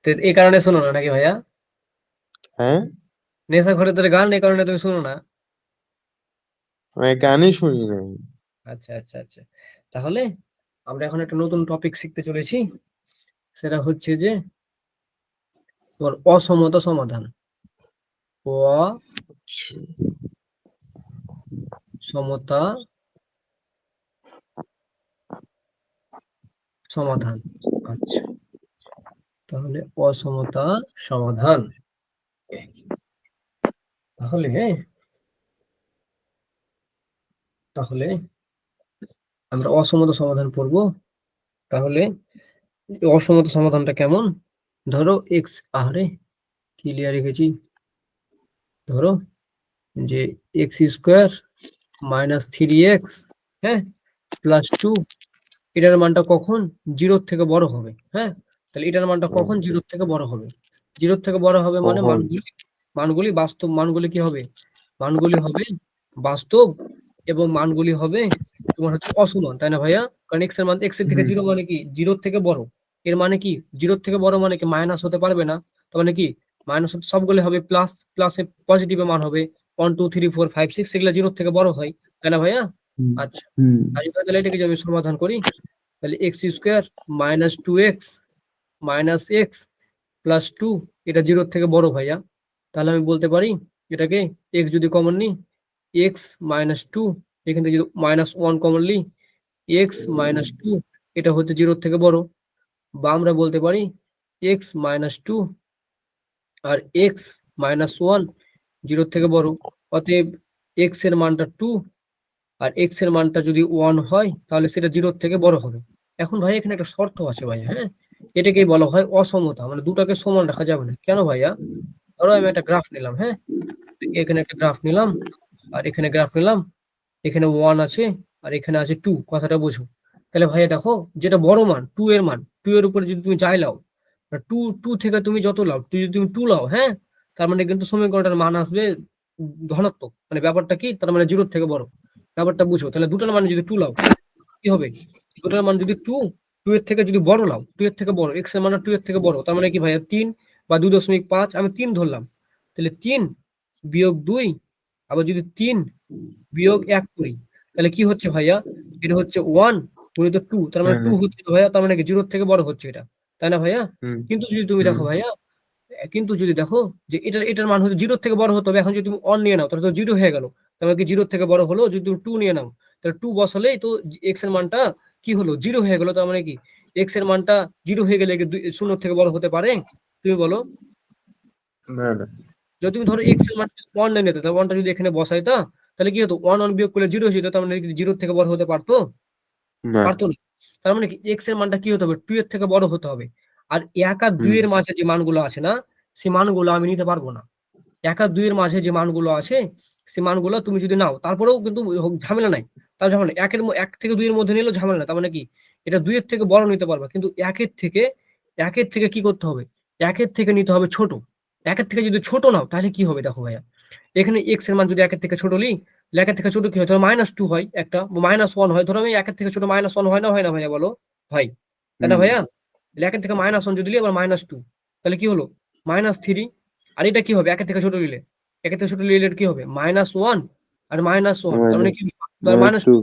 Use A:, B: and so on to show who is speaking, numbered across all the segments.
A: তো এই কারণে শোনো না নাকি ভাইয়া?
B: হ্যাঁ,
A: নেশা ঘরে তোর গান, এই কারণে তুমি শোনো না?
B: আমি গানই শুনি নাই।
A: আচ্ছা আচ্ছা আচ্ছা, তাহলে আমরা এখন একটা নতুন টপিক শিখতে চলেছি। সেটা হচ্ছে যে তোমার অসমতা সমাধান। অসমতা সমাধান। আচ্ছা, তাহলে অসমতা সমাধান। তাহলে তাহলে আমরা অসমতা সমাধান পড়ব। তাহলে অসমতা সমাধানটা কেমন? ধরো এক্স, আরে ক্লিয়ার রেখেছি। ধরো যে এক্স স্কোয়ার মাইনাস 3x, হ্যাঁ, প্লাস 2, এটার মানটা কখন জিরোর থেকে বড় হবে? হ্যাঁ, তাহলে এটার মানটা কখন জিরোর থেকে বড় হবে? জিরোর থেকে বড় হবে মানে
B: কখন?
A: মানগুলি বাস্তব, মানগুলি কি হবে? মানগুলি হবে বাস্তব, এবং মানগুলি হবে তোমার হচ্ছে অসমান, তাই না ভাইয়া? কারণ এক্স এর মান, এক্স এর থেকে জিরো মানে কি জিরোর থেকে বড়। এর মানে কি জিরোর থেকে বড় মানে কি মাইনাস হতে পারবে না। তার মানে কি মাইনাস সবগুলো হবে প্লাস, প্লাসে পজিটিভে মান হবে 1 2 3 4 5 6, সেগুলো জিরোর থেকে বড় হয়, তাই না ভাইয়া? আচ্ছা, তাহলে এটাকে যদি আমি সমাধান করি, তাহলে x square minus 2x minus x plus 2, এটা জিরোর থেকে বড় ভাইয়া। তাহলে আমি বলতে পারি এটাকে, এক্স যদি কমন নিই, এক্স মাইনাস 2, এখান থেকে যদি মাইনাস 1 কমন নিই, এক্স মাইনাস 2, এটা হচ্ছে জিরোর থেকে বড়। বা আমরা বলতে পারি এক্স মাইনাস 2 আর এক্স মাইনাস 1 জিরোর থেকে বড়। অতএব এক্স এর মানটা 2 আর এক্স এর মানটা যদি 1 হয় তাহলে সেটা জিরোর থেকে বড় হবে। এখন ভাই এখানে একটা শর্ত আছে ভাইয়া, হ্যাঁ, এটাকেই বলা হয় অসমতা, মানে দুটাকে সমান রাখা যাবে না। কেন ভাইয়া? ধরো আমি একটা গ্রাফ নিলাম, হ্যাঁ, এখানে একটা গ্রাফ নিলাম আর এখানে গ্রাফ নিলাম, এখানে 1 আছে আর এখানে আছে 2, কথাটা বোঝো। তাহলে ভাইয়া দেখো, যেটা বড় মান 2 এর মান, 2 এর উপরে যদি তুমি যাই লাও, 2 থেকে তুমি যত লাও, যদি তুমি 2 লাও, হ্যাঁ, তার মানে কিন্তু সমীকরণটার মান আসবে ধনাত্মক। মানে ব্যাপারটা কি, তার মানে জিরোর থেকে বড়, ব্যাপারটা বুঝো। তাহলে দুটার মান যদি 2 লাও কি হবে? দুটার মান যদি 2, 2 এর থেকে যদি বড় লাও, 2 এর থেকে বড়, এক্স এর মান 2 এর থেকে বড়, তার মানে কি ভাইয়া 3 বা 2.5, আমি 3 ধরলাম। তাহলে 3 বিয়োগ 2, আবার যদি 3 বিয়োগ 1 করি, তাহলে কি হচ্ছে ভাইয়া? এটা হচ্ছে 1 গুণিত 2, তার মানে 2 হচ্ছে ভাইয়া, তার মানে কি জিরোর থেকে বড় হচ্ছে এটা, তাই না ভাইয়া? কিন্তু যদি তুমি দেখো ভাইয়া, কিন্তু যদি দেখো যে এটার মান হচ্ছে জিরোর থেকে বড় হতে হবে, এখন যদি তুমি 1 নিয়ে নাও তাহলে তো জিরো হয়ে গেল, তাহলে কি জিরোর থেকে বড় হলো। যদি তুমি 2 নিয়ে নাও তাহলে 2 বসালেই তো এক্স এর মানটা কি হলো, জিরো হয়ে গেল। তার মানে কি এক্স এর মানটা জিরো হয়ে গেলে কি শূন্য থেকে বড় হতে পারে? তুমি বলো।
B: না না।
A: যদি তুমি ধরো এক্স এর মান 1 নিয়ে নিতে, তাহলে 1টা যদি এখানে বসাইতা, তাহলে কি হতো, 1 1 বিয়োগ করলে জিরো হয়ে যেত, তার মানে কি জিরোর থেকে বড় হতে পারতো?
B: না।
A: পারতো না। তার মানে কি এক্স এর মানটা কি হতে হবে, 2 এর থেকে বড় হতে হবে। আর 1 আর 2 এর মাঝে যে মানগুলো আছে না, সেই মানগুলো আমি নিতে পারবো না। 1 আর 2 এর মাঝে যে মানগুলো আছে, সেই মানগুলো তুমি যদি নাও তারপরেও কিন্তু ঝামেলা নাই। তার ঝামেলা 1 থেকে 2 এর মধ্যে নিলেও ঝামেলা না। তার মানে কি এটা 2 এর থেকে বড় নিতে পারবা, কিন্তু 1 এর থেকে কি করতে হবে, 1 এর থেকে নিতে হবে ছোট। 1 এর থেকে যদি ছোট নাও তাহলে কি হবে দেখো ভাইয়া, এখানে এক্স এর মান যদি 1 এর থেকে ছোট নিই, 1 এর থেকে ছোট কি হয়, ধরো -2 হয়, একটা -1 হয়, ধরো আমি 1 এর থেকে ছোট -1 হয় না, হয় না ভাইয়া বলো? হয়, তাই না ভাইয়া? 1 এর থেকে -1 যদি নিই, আবার -2, তাহলে কি হলো -3। আর এটা কি হবে 1 এর থেকে ছোট নিলে, 1 এর থেকে ছোট নিলে কি হবে -1 আর -1, তার মানে কি
B: মাইনাস টু।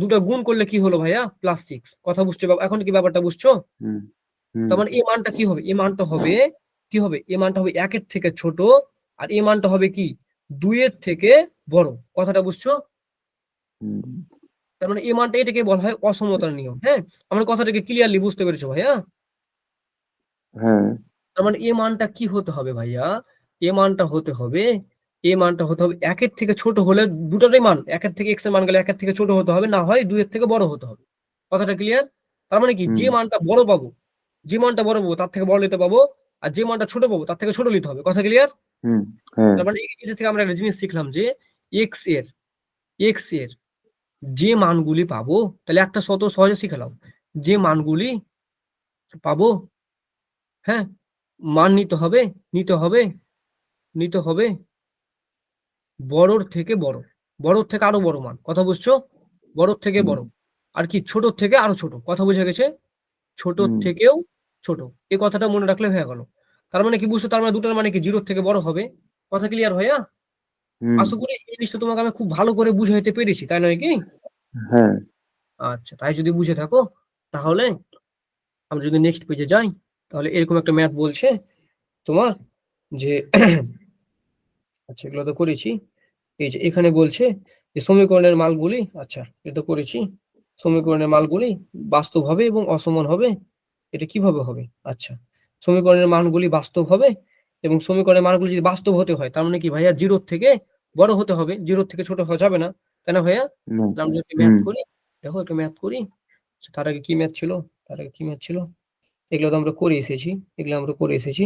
A: দুটো গুণ করলে কি হলো ভাইয়া +6। কথা বুঝছো? এখন কি ব্যাপারটা বুঝছো? তার মানে এই মানটা কি হবে, এই মানটা হবে কি হবে, এই মানটা হবে 1 এর থেকে ছোট, আর এই মানটা হবে কি 2 এর থেকে বড়। কথাটা বুঝছো? তার মানে এই মানটা, এটাকে বলা হয় অসমতার নিয়ম। হ্যাঁ, আমার কথাটাকে ক্লিয়ারলি বুঝতে পেরেছো ভাইয়া?
B: হ্যাঁ।
A: তার মানে এই মানটা কি হতে হবে ভাইয়া, এই মানটা হতে হবে, এই মানটা হতে হবে 1 এর থেকে ছোট হলে, দুটোরই মান 1 এর থেকে এক্স এর মান গেলে 1 এর থেকে ছোট হতে হবে, না হয় 2 এর থেকে বড় হতে হবে। কথাটা ক্লিয়ার? তার মানে কি যে মানটা বড় পাবো, যে মানটা বড় পাবো তার থেকে বড় নিতে পাবো, আর যে মানটা ছোট পাবো তার থেকে ছোট নিতে হবে। কথা ক্লিয়ার?
B: হ্যাঁ।
A: তার মানে এটা থেকে আমরা একটা জিনিস শিখলাম যে এক্স এর এক্স এর যে মানগুলি পাবো, তাহলে একটা শত সহজে শিখালাম, যে মানগুলি পাবো, হ্যাঁ, মান নিতে হবে, নিতে হবে, নিতে হবে বড়র থেকে বড়, বড়র থেকে আরো বড় মান। কথা বুঝছো? বড়র থেকে বড়, আর কি ছোটর থেকে আরো ছোট। কথা বুঝে গেছে? ছোটর থেকেও ছোট। এই কথাটা মনে রাখলে হয়ে গেল। তার মানে কি বুঝছো? তার মানে দুটার মানে কি জিরোর থেকে বড় হবে। কথা ক্লিয়ার ভাইয়া?
B: হুম,
A: আশা করি এই জিনিসটা তোমাকে আমি খুব ভালো করে বুঝাইতে পেরেছি, তাই নয় কি?
B: হ্যাঁ,
A: আচ্ছা, তাই যদি বুঝে থাকো তাহলে আমরা যদি নেক্সট পেজে যাই, তাহলে এরকম একটা ম্যাথ বলছে তোমার যে আচ্ছা এগুলো তো করেছি। এই যে এখানে বলছে যে সমীকরণের মালগুলি, আচ্ছা এটা করেছি, সমীকরণের মালগুলি বাস্তব হবে এবং অসমান হবে। এটা কিভাবে হবে? আচ্ছা, সমীকরণের মানগুলি বাস্তব হবে এবং সমীকরণের মানগুলি যদি বাস্তব হতে হয় তার মানে কি ভাইয়া জিরোর থেকে বড় হতে হবে, জিরোর থেকে ছোট হওয়া যাবে না, তাই না ভাইয়া?
B: না,
A: তাহলে আমরা একটা ম্যাথ
B: হুম,
A: করি। দেখো একটা ম্যাথ করি। তার আগে কি ম্যাথ ছিল? তার আগে কি ম্যাথ ছিল? এগুলো তো আমরা করে এসেছি, এগুলো আমরা করে এসেছি,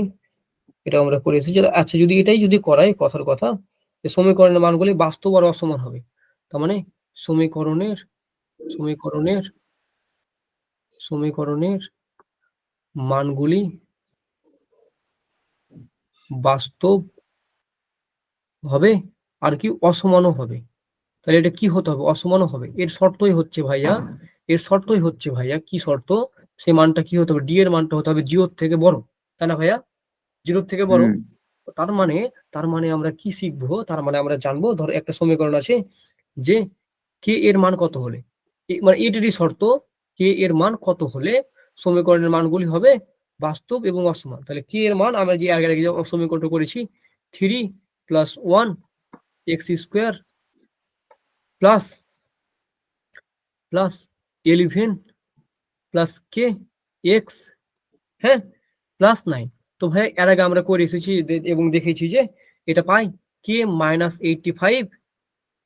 A: এটা আমরা করে এসেছি। আচ্ছা যদি এটাই যদি করাই কথার কথা, যে সমীকরণের মানগুলি বাস্তব আর অসমান হবে, তার মানে সমীকরণের সমীকরণের সমীকরণের মানগুলি বাস্তব হবে আর কি অসমানও হবে। তাহলে এটা কি হতে হবে? অসমানও হবে। এর শর্তই হচ্ছে ভাইয়া, এর শর্তই হচ্ছে ভাইয়া, কি শর্ত? সে মানটা কি হতে হবে? ডি এর মানটা হতে হবে জিরোর থেকে বড়, তাই না ভাইয়া? জিরোর থেকে বড়।
B: হুম,
A: তার মানে তার মানে আমরা কি শিখবো? তার মানে আমরা জানবো, ধর একটা সমীকরণ আছে যে কে এর মান কত হলে, মানে এটারই শর্ত, কে এর মান কত হলে সমীকরণের মানগুলি হবে বাস্তব এবং অসমান। তাহলে কে এর মান আমরা যে আগে আগে সমীকরণটা করেছি, 3 + 1 x² প্লাস প্লাস 11 প্লাস কে এক্স, হ্যাঁ, +9। তো ভাই এর আগে আমরা করে এসেছি এবং দেখেছি যে এটা পাই কে -85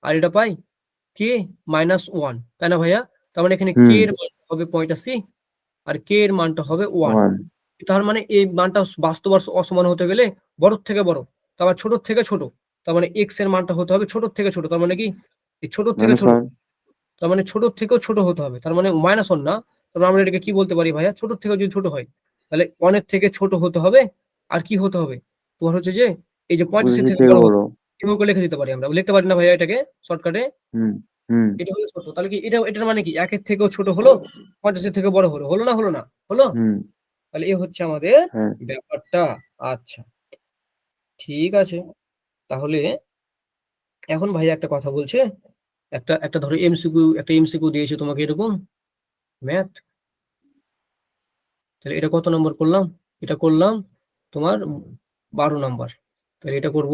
A: আর এটা পাই কে -1, তাই না ভাইয়া? তার মানে এখানে কে
B: হুম,
A: এর মান হবে 85 আর কে এর মানটা হবে 1।
B: 1,
A: তার মানে এই মানটা বাস্তব আর অসমান হতে গেলে বড়র থেকে বড়, তারপর ছোটর থেকে ছোট, তার মানে এক্স এর মানটা হতে হবে ছোটর থেকে ছোট, তার মানে কি এই ছোটর থেকে ছোট,
B: -1,
A: তার মানে ছোটর থেকেও ছোট হতে হবে, তার মানে -1 না। তারপর আমরা এটাকে কি বলতে পারি ভাইয়া? ছোটর থেকে যদি ছোট হয় তাহলে অনেক থেকে ছোট হতে হবে। আর কি হতে হবে? তোমার হচ্ছে যে এই যে 85
B: 25
A: থেকে
B: থেকে
A: বড় হতে
B: বড়,
A: হবে। এভাবে করে লিখে দিতে পারি, আমরা লিখতে পারি না ভাইয়া এটাকে শর্টকাটে?
B: হুম, হুম,
A: এটা হলো শর্ত। তাহলে কি এটা, এটার মানে কি একের থেকেও ছোট হলো, 50 থেকে বড় হলো, হলো না? হলো না? হলো?
B: হুম,
A: তাহলে এ হচ্ছে আমাদের
B: হ্যাঁ,
A: ব্যাপারটা। আচ্ছা ঠিক আছে, তাহলে এখন ভাইয়া একটা কথা বলছে, একটা একটা ধরো এমসিকিউ, একটা এমসিকিউ দিয়েছে তোমাকে এরকম ম্যাথ। তাহলে এটা কত নম্বর করলাম? এটা করলাম তোমার 12 নাম্বার। তাহলে এটা করব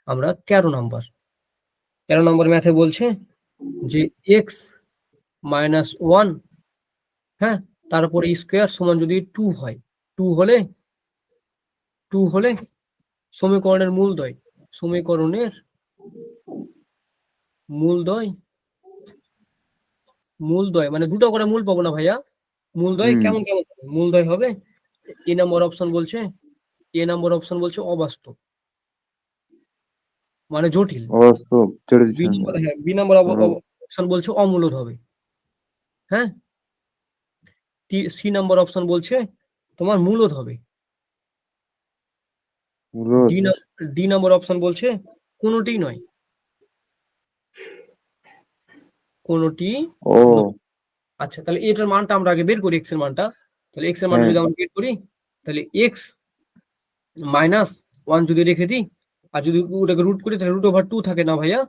A: আমরা 13 নাম্বার। 13 নম্বর ম্যাথে বলছে যে এক্স -1, হ্যাঁ, তারপরে স্কোয়ার সমান যদি 2 হয়, 2 হলে 2 হলে সমীকরণের মূলদ্বয়, সমীকরণের মূলদ্বয়, মূলদ্বয় মানে দুটো করে মূল পাবো না ভাইয়া, মূলদ্বয়
B: হুম,
A: কেমন কেমন হবে? মূলদ্বয় হবে এ নম্বর অপশন বলছে, এ নম্বর অপশন বলছে অবাস্তব মানে জটিল।
B: অবাস্তব, জটিল
A: বি
B: সংখ্যা,
A: নম্বর, হ্যাঁ বি নম্বর
B: হলো
A: অপশন বলছে অমূলদ হবে, হ্যাঁ। সি নম্বর অপশন বলছে তোমার মূলদ হবে।
B: মূলদ,
A: ডি নম্বর অপশন বলছে কোনোটি নয়, কোনোটি নয়।
B: ও,
A: আচ্ছা তাহলে এটার মানটা আমরা আগে বের করি, এক্স এর মানটা। তাহলে এক্স এর মানটা
B: হ্যাঁ,
A: যদি আমরা বের করি, তাহলে এক্স -1 যদি রেখে দিই আর যদি ওটাকে রুট করি তাহলে √2 থাকে না ভাইয়া?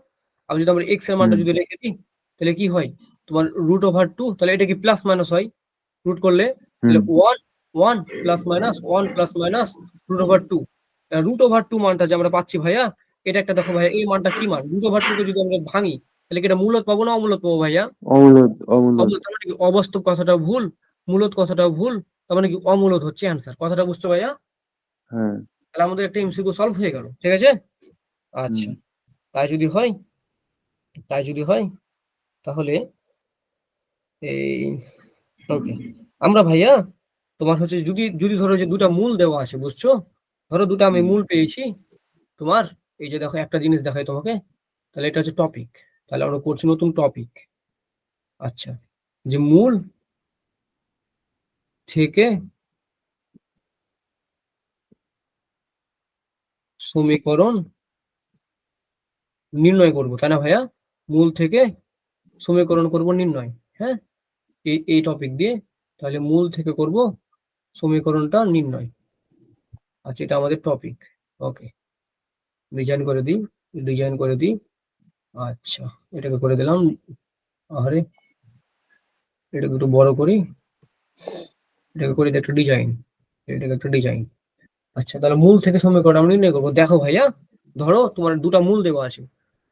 A: আর যদি আমরা এক্স এর মানটা
B: হুম,
A: যদি রেখে দিই তাহলে কি হয়? তোমার √2, তাহলে এটা কি প্লাস মাইনাস হয় রুট করলে?
B: হুম,
A: তাহলে 1 1 প্লাস মাইনাস 1 প্লাস মাইনাস √2। √2 মানটা যে আমরা পাচ্ছি ভাইয়া, এটা একটা দেখো ভাইয়া এই মানটা কি মান? √2 কে যদি আমরা ভাঙি তাহলে কি এটা মূলদ পাবো না অমূলদ পাবো ভাইয়া?
B: অমূলদ, অমূলদ,
A: অমূলদ, তার মানে কি অবাস্তব কথাটাও ভুল, মূলদ কথাটাও ভুল, তার মানে কি অমূলদ হচ্ছে অ্যান্সার। কথাটা বুঝছো ভাইয়া?
B: হ্যাঁ,
A: তাহলে আমাদের একটা এমসিকিউ সলভ হয়ে গেল, ঠিক আছে?
B: হুম,
A: আচ্ছা, তাই যদি হয়, তাই যদি হয় তাহলে এই ওকে, আমরা ভাইয়া তোমার হচ্ছে যদি যদি ধরো যে দুটা মূল দেওয়া আছে, বুঝছো? ধরো দুটা আমি
B: হুম,
A: মূল পেয়েছি তোমার, এই যে দেখো একটা জিনিস দেখাই তোমাকে, তাহলে এটা হচ্ছে টপিক, তাহলে আমরা করছি নতুন টপিক। আচ্ছা, যে মূল থেকে সমীকরণ নির্ণয় করব, তাই না ভাইয়া? মূল থেকে সমীকরণ করব নির্ণয়, হ্যাঁ, এই টপিক দিয়ে। তাহলে মূল থেকে করব সমীকরণটা নির্ণয়। আচ্ছা, এটা আমাদের টপিক। ওকে, ডিজাইন করে দিই। আচ্ছা, এটাকে করে দিলাম। আরে এটাকে একটু বড় করি, এটাকে করে দিই একটা ডিজাইন, এটাকে একটা ডিজাইন। আচ্ছা, তাহলে মূল থেকে সমীকরণ আমরা নির্ণয় করবো। দেখো ভাইয়া, ধরো তোমার দুটা মূল দেওয়া আছে,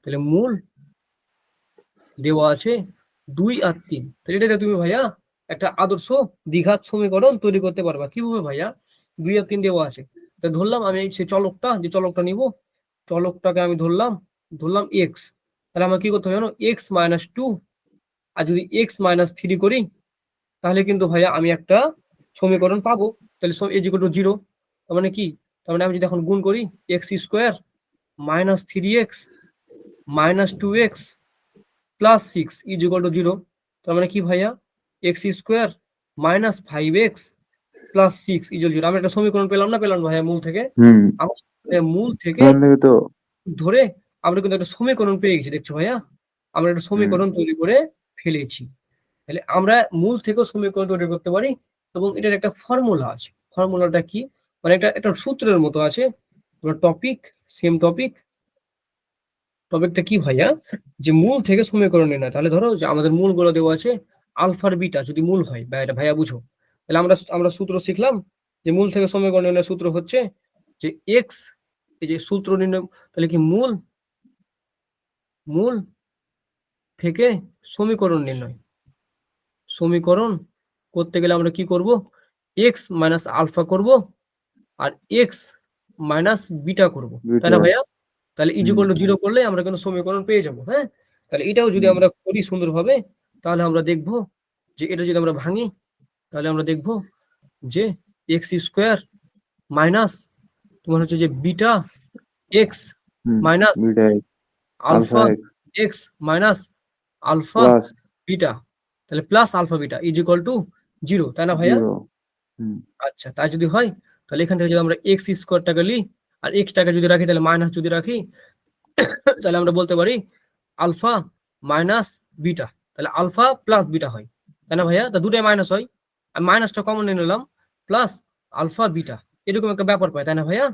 A: তাহলে মূল দেওয়া আছে 2 আর 3। তাহলে এটা তুমি ভাইয়া একটা আদর্শ দ্বিঘাত সমীকরণ তৈরি করতে পারবা। কিভাবে ভাইয়া? 2 আর 3 দেওয়া আছে, তো ধরলাম আমি সেই চলকটা নিব, চলকটাকে আমি ধরলাম এক্স। তাহলে আমার কি করতে হবে জানো? এক্স মাইনাস 2, আর যদি এক্স মাইনাস 3 করি তাহলে কিন্তু ভাইয়া আমি একটা সমীকরণ পাবো। তাহলে ইজ ইকুয়াল টু 0। তার মানে কি? তার মানে আমি যদি এখন গুণ করি, x square minus 3x minus 2x plus 6 is equal to 0। তার মানে কি ভাইয়া? X square minus 5x plus 6 is equal 0। আমি একটা সমীকরণ পেলাম না ভাইয়া মূল থেকে? মূল থেকে
B: তো
A: ধরে আমরা কিন্তু একটা সমীকরণ পেয়ে গেছি, দেখছো ভাইয়া? আমরা একটা সমীকরণ তৈরি করে ফেলেছি। তাহলে আমরা মূল থেকেও সমীকরণ তৈরি করতে পারি, এবং এটার একটা ফর্মুলা আছে। ফর্মুলাটা কি? মানে একটা সূত্রের মতো আছে। টপিকটা কি ভাইয়া? যে মূল থেকে সমীকরণ নির্ণয়। তাহলে ধরো যে আমাদের মূলগুলো দেওয়া আছে আলফার বিটা যদি মূল হয়, বা এটা ভাইয়া বুঝো। তাহলে আমরা সূত্র শিখলাম যে মূল থেকে সমীকরণ নির্ণয়ের সূত্র হচ্ছে যে এক্স, এই যে সূত্র নির্ণয়। তাহলে কি মূল থেকে সমীকরণ নির্ণয়। সমীকরণ করতে গেলে আমরা কি করব? এক্স মাইনাস আলফা করব, আর এক্স মাইনাস বিটা করব, তাই না ভাইয়া? তাহলে ইজ ইকুয়াল টু 0 করলে আমরা কিন্তু সমীকরণ পেয়ে যাব। হ্যাঁ, তাহলে এটাও যদি আমরা করি সুন্দরভাবে, তাহলে আমরা দেখব যে এটা যদি আমরা ভাঙি, তাহলে আমরা দেখব যে এক্স স্কোয়ার মাইনাস তোমার হচ্ছে যে beta x minus alpha x minus alpha beta, তাহলে plus alpha beta is equal to 0, তাই না ভাইয়া? আচ্ছা, তাই যদি হয় তাহলে এখান থেকে যদি আমরা এক্স স্কোয়ারটাকে নিই আর এক্সটাকে যদি রাখি, তাহলে মাইনাস যদি রাখি, তাহলে আমরা বলতে পারি আলফা মাইনাস বিটা, তাহলে আলফা প্লাস বিটা হয়, তাই না ভাইয়া? তা দুটাই মাইনাস হয়, আমি মাইনাসটা কমন নিয়ে নিলাম, প্লাস আলফা বিটা, এরকম একটা ব্যাপার পাই, তাই না ভাইয়া?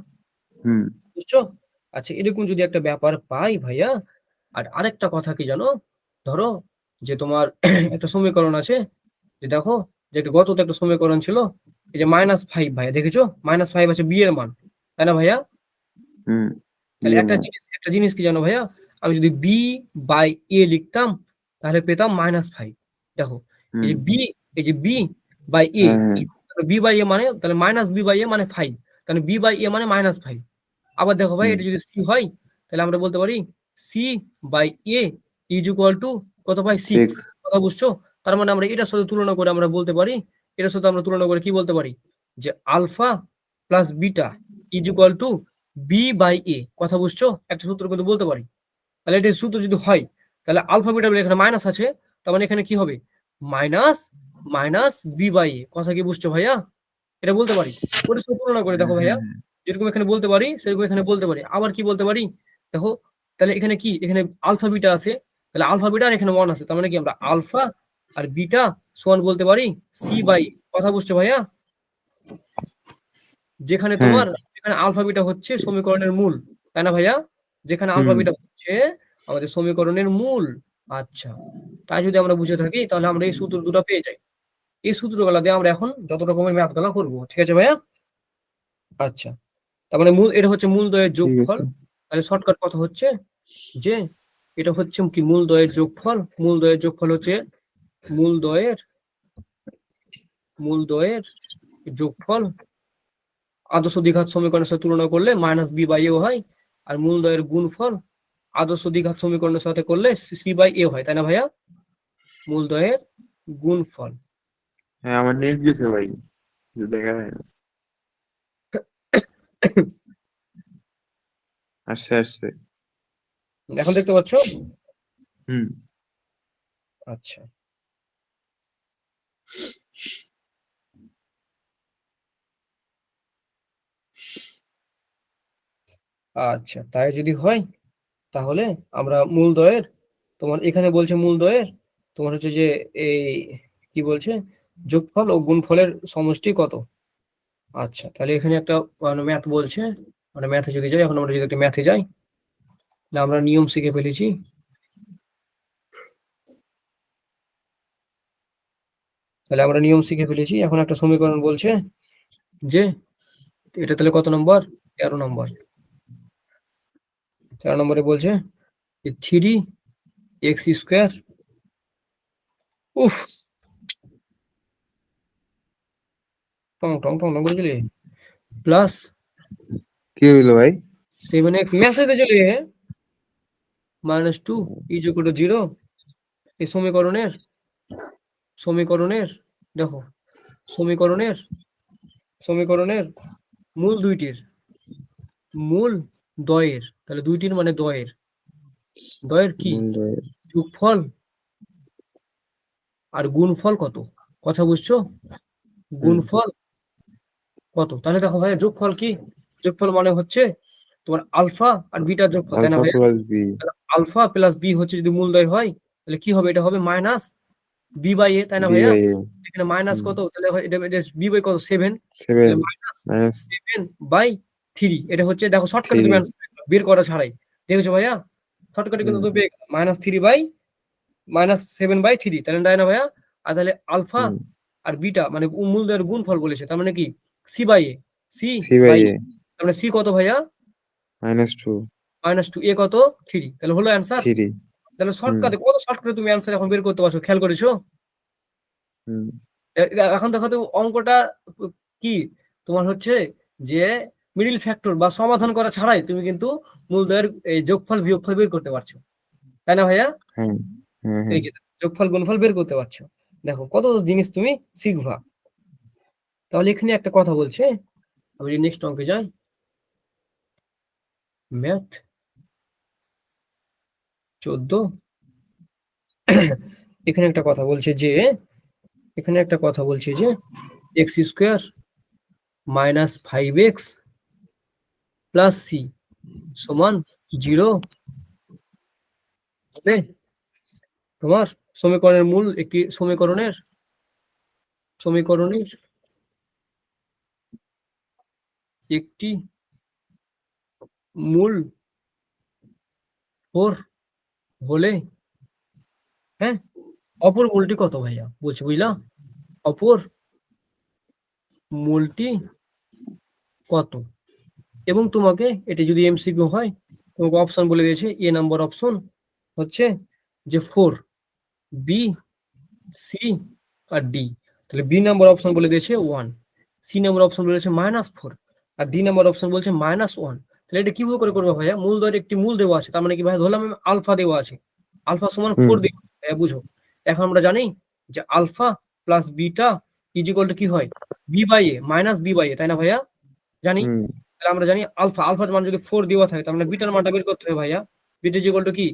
A: বুঝছো? আচ্ছা, এরকম যদি একটা ব্যাপার পাই ভাইয়া, আর আরেকটা কথা কি জানো? ধরো যে তোমার একটা সমীকরণ আছে, যে দেখো যে গত একটা সমীকরণ ছিল, এই যে -5 ভাইয়া, দেখেছো? -5 আছে বি এর মান, তাই না ভাইয়া? তাহলে একটা জিনিস কি জানো ভাইয়া? আমি যদি বি বাই এ লিখতাম তাহলে পেতাম -5। দেখো এই যে b by A, B by a মানে তাহলে মাইনাস বি বাই এ মানে 5, তাহলে বি বাই এ মানে -5। আবার দেখো ভাই, এটা যদি সি হয় তাহলে আমরা বলতে পারি C by A is equal to কত ভাই? 6। কথা বুঝছো? তার মানে আমরা এটার সাথে তুলনা করে আমরা বলতে পারি, এটার সাথে আমরা তুলনা করে কি বলতে পারি? যে alpha plus beta is equal to b by a. কথা বুঝছো? একটা সূত্র কিন্তু বলতে পারি। তাহলে এটা সূত্র যদি হয়, তাহলে আলফা বিটা বলে এখানে মাইনাস আছে, তার মানে এখানে কি হবে? Minus b by a. কথা কি বুঝছো ভাইয়া? এটা বলতে পারি। ওটা সাথে তুলনা করে দেখো ভাইয়া, যেরকম এখানে বলতে পারি সেরকম এখানে বলতে পারি। আবার কি বলতে পারি দেখো, তাহলে এখানে কি, এখানে আলফা বিটা আছে, তাহলে আলফা বিটা আর এখানে 1 আছে, তার মানে কি আমরা আলফা আর বিটা সমান বলতে পারি সি বাই। কথা বুঝছো ভাইয়া? যেখানে তোমার এখানে আলফা বিটা হচ্ছে সমীকরণের মূল, তাই না ভাইয়া? যেখানে আলফা বিটা হচ্ছে আমাদের সমীকরণের মূল। আচ্ছা, তাই যদি আমরা বুঝে থাকি তাহলে আমরা এই সূত্র দুটো পেয়ে যাই। এই সূত্রগুলো দিয়ে আমরা এখন যত রকমের ম্যাথ গুলো করবো, ঠিক আছে ভাইয়া? আচ্ছা, তার মানে এটা হচ্ছে মূলদ্বয়ের যোগফল। তাহলে শর্টকাট কথা হচ্ছে যে এটা হচ্ছে কি মূলদ্বয়ের যোগফল। মূলদ্বয়ের যোগফল হচ্ছে মূলদ্বয়ের যোগফল আদর্শ দ্বিঘাত সমীকরণের সাথে তুলনা করলে মাইনাস বি বাই এ হয়, আর মূলদ্বয়ের গুণফল আদর্শ দ্বিঘাত সমীকরণের সাথে করলে সি বাই এ হয়, তাই না ভাইয়া? মূলদ্বয়ের গুণফল।
C: হ্যাঁ, আমার নেট গেছে ভাই, দেখা যায় না। আসছে।
A: এখন দেখতে পাচ্ছ? আচ্ছা, আচ্ছা, তাই যদি হয় তাহলে আমরা মূলদ্বয়ের, তোমার এখানে বলছে মূলদ্বয়ের তোমার হচ্ছে যে এই কি বলছে, যোগফল ও গুণফলের সমষ্টি কত, আচ্ছা, তাহলে এখানে একটা ম্যাথ বলছে, মানে ম্যাথে যদি যাই, এখন আমরা যদি একটা ম্যাথে যাই, তাহলে আমরা নিয়ম শিখে ফেলেছি। এখন একটা সমীকরণ বলছে যে এটা তাহলে কত নম্বর? 13 নম্বর। 13 নম্বরে বলছে যে 3x², উফ, টং টং টং টং করে চলে, প্লাস
B: কি হইলো ভাই?
A: 7x মেসেজে চলে -2 = 0। এই সমীকরণের দেখো, সমীকরণের মূল দুইটির, মূল দ্বয়ের, তাহলে দুইটির মানে দ্বয়ের কি যোগফল আর গুণফল কত, কথা বুঝছো? গুণফল কত, তাহলে দেখো ভাই যোগফল কি, যোগফল মানে হচ্ছে তোমার আলফা আর বিটার যোগফল, তাই না
B: আলফা
A: ভাই?
B: Plus B.
A: Alpha plus B হচ্ছে যদি মূলদ্বয় হয়, তাহলে কি হবে? এটা হবে মাইনাস বি বাই এ, তাই না
B: বি
A: ভাইয়া?
B: বাই এ।
A: এখানে মাইনাস কত, তাহলে এটা বি বাই কত, 7,
B: 7
A: তাহলে মাইনাস
B: মাইনাস
A: 7/3। এটা হচ্ছে দেখো শর্টকাটে
B: 3।
A: তুমি বের করা ছাড়াই দেখেছো ভাইয়া, শর্টকাটে কিন্তু তুমি পেয়ে গেলে -7/3, তাহলে তাই না ভাইয়া? আর তাহলে আলফা আর বিটা মানে মূলদ্বয়ের গুণফল বলেছে, তার মানে কি c by a, c
B: c by
A: by
B: a
A: তার মানে সি কত ভাইয়া?
B: -2
A: -2, এ কত? 3, তাহলে হলো অ্যান্সার।
B: 3।
A: তাহলে শর্টকাটে কত শর্টকাটে তুমি অ্যান্সার এখন বের করতে পারছো, খেয়াল করেছো? এখন দেখো তো অঙ্কটা কি তোমার হচ্ছে যে মিডিল ফ্যাক্টর বা সমাধান করা ছাড়াই তুমি কিন্তু মূলদ্বয়ের এই যোগফল বিয়োগফল বের করতে পারছো, তাই না ভাইয়া?
B: হ্যাঁ হ্যাঁ
A: এই
B: হ্যাঁ।
A: যে যোগফল গুণফল বের করতে পারছো, দেখো কত জিনিস তুমি শিখবা। তাহলে এখানে একটা কথা বলছে, আমি যদি নেক্সট অঙ্কে যাই, ম্যাথ 14, এখানে একটা কথা বলছে যে x² - 5x প্লাস সি সমান 0 হবে তোমার সমীকরণের মূল, একটি সমীকরণের একটি মূল 4 হলে, হ্যাঁ, অপর মূলটি কত ভাইয়া বলছে, বুঝলা? অপর মূলটি কত, এবং তোমাকে এটা যদি এমসিকিউ হয়, তোমাকে অপশন বলে দিয়েছে, এ নাম্বার অপশন হচ্ছে যে 4, বি, সি আর ডি। তাহলে বি নাম্বার অপশন বলে দিয়েছে 1, সি নাম্বার অপশন বলেছে -4, আর ডি নাম্বার অপশন বলছে -1। তাহলে এটা কিভাবে করে করবো ভাইয়া? মূলদ্বয়ের একটি মূল দেওয়া আছে, তার মানে কি ভাইয়া, ধরলাম আলফা দেওয়া আছে, আলফা সমান 4 দেওয়া আছে, ভাইয়া বুঝো। এখন আমরা জানি যে alpha plus beta is equal to কি হয়, b by A minus b by a, তাই না ভাইয়া? জানি। তাহলে আমরা জানি আলফার মান যদি 4 দেওয়া থাকে, তার মানে বিটার মানটা বের করতে হবে ভাইয়া। বিটা ইজিকল টু কি,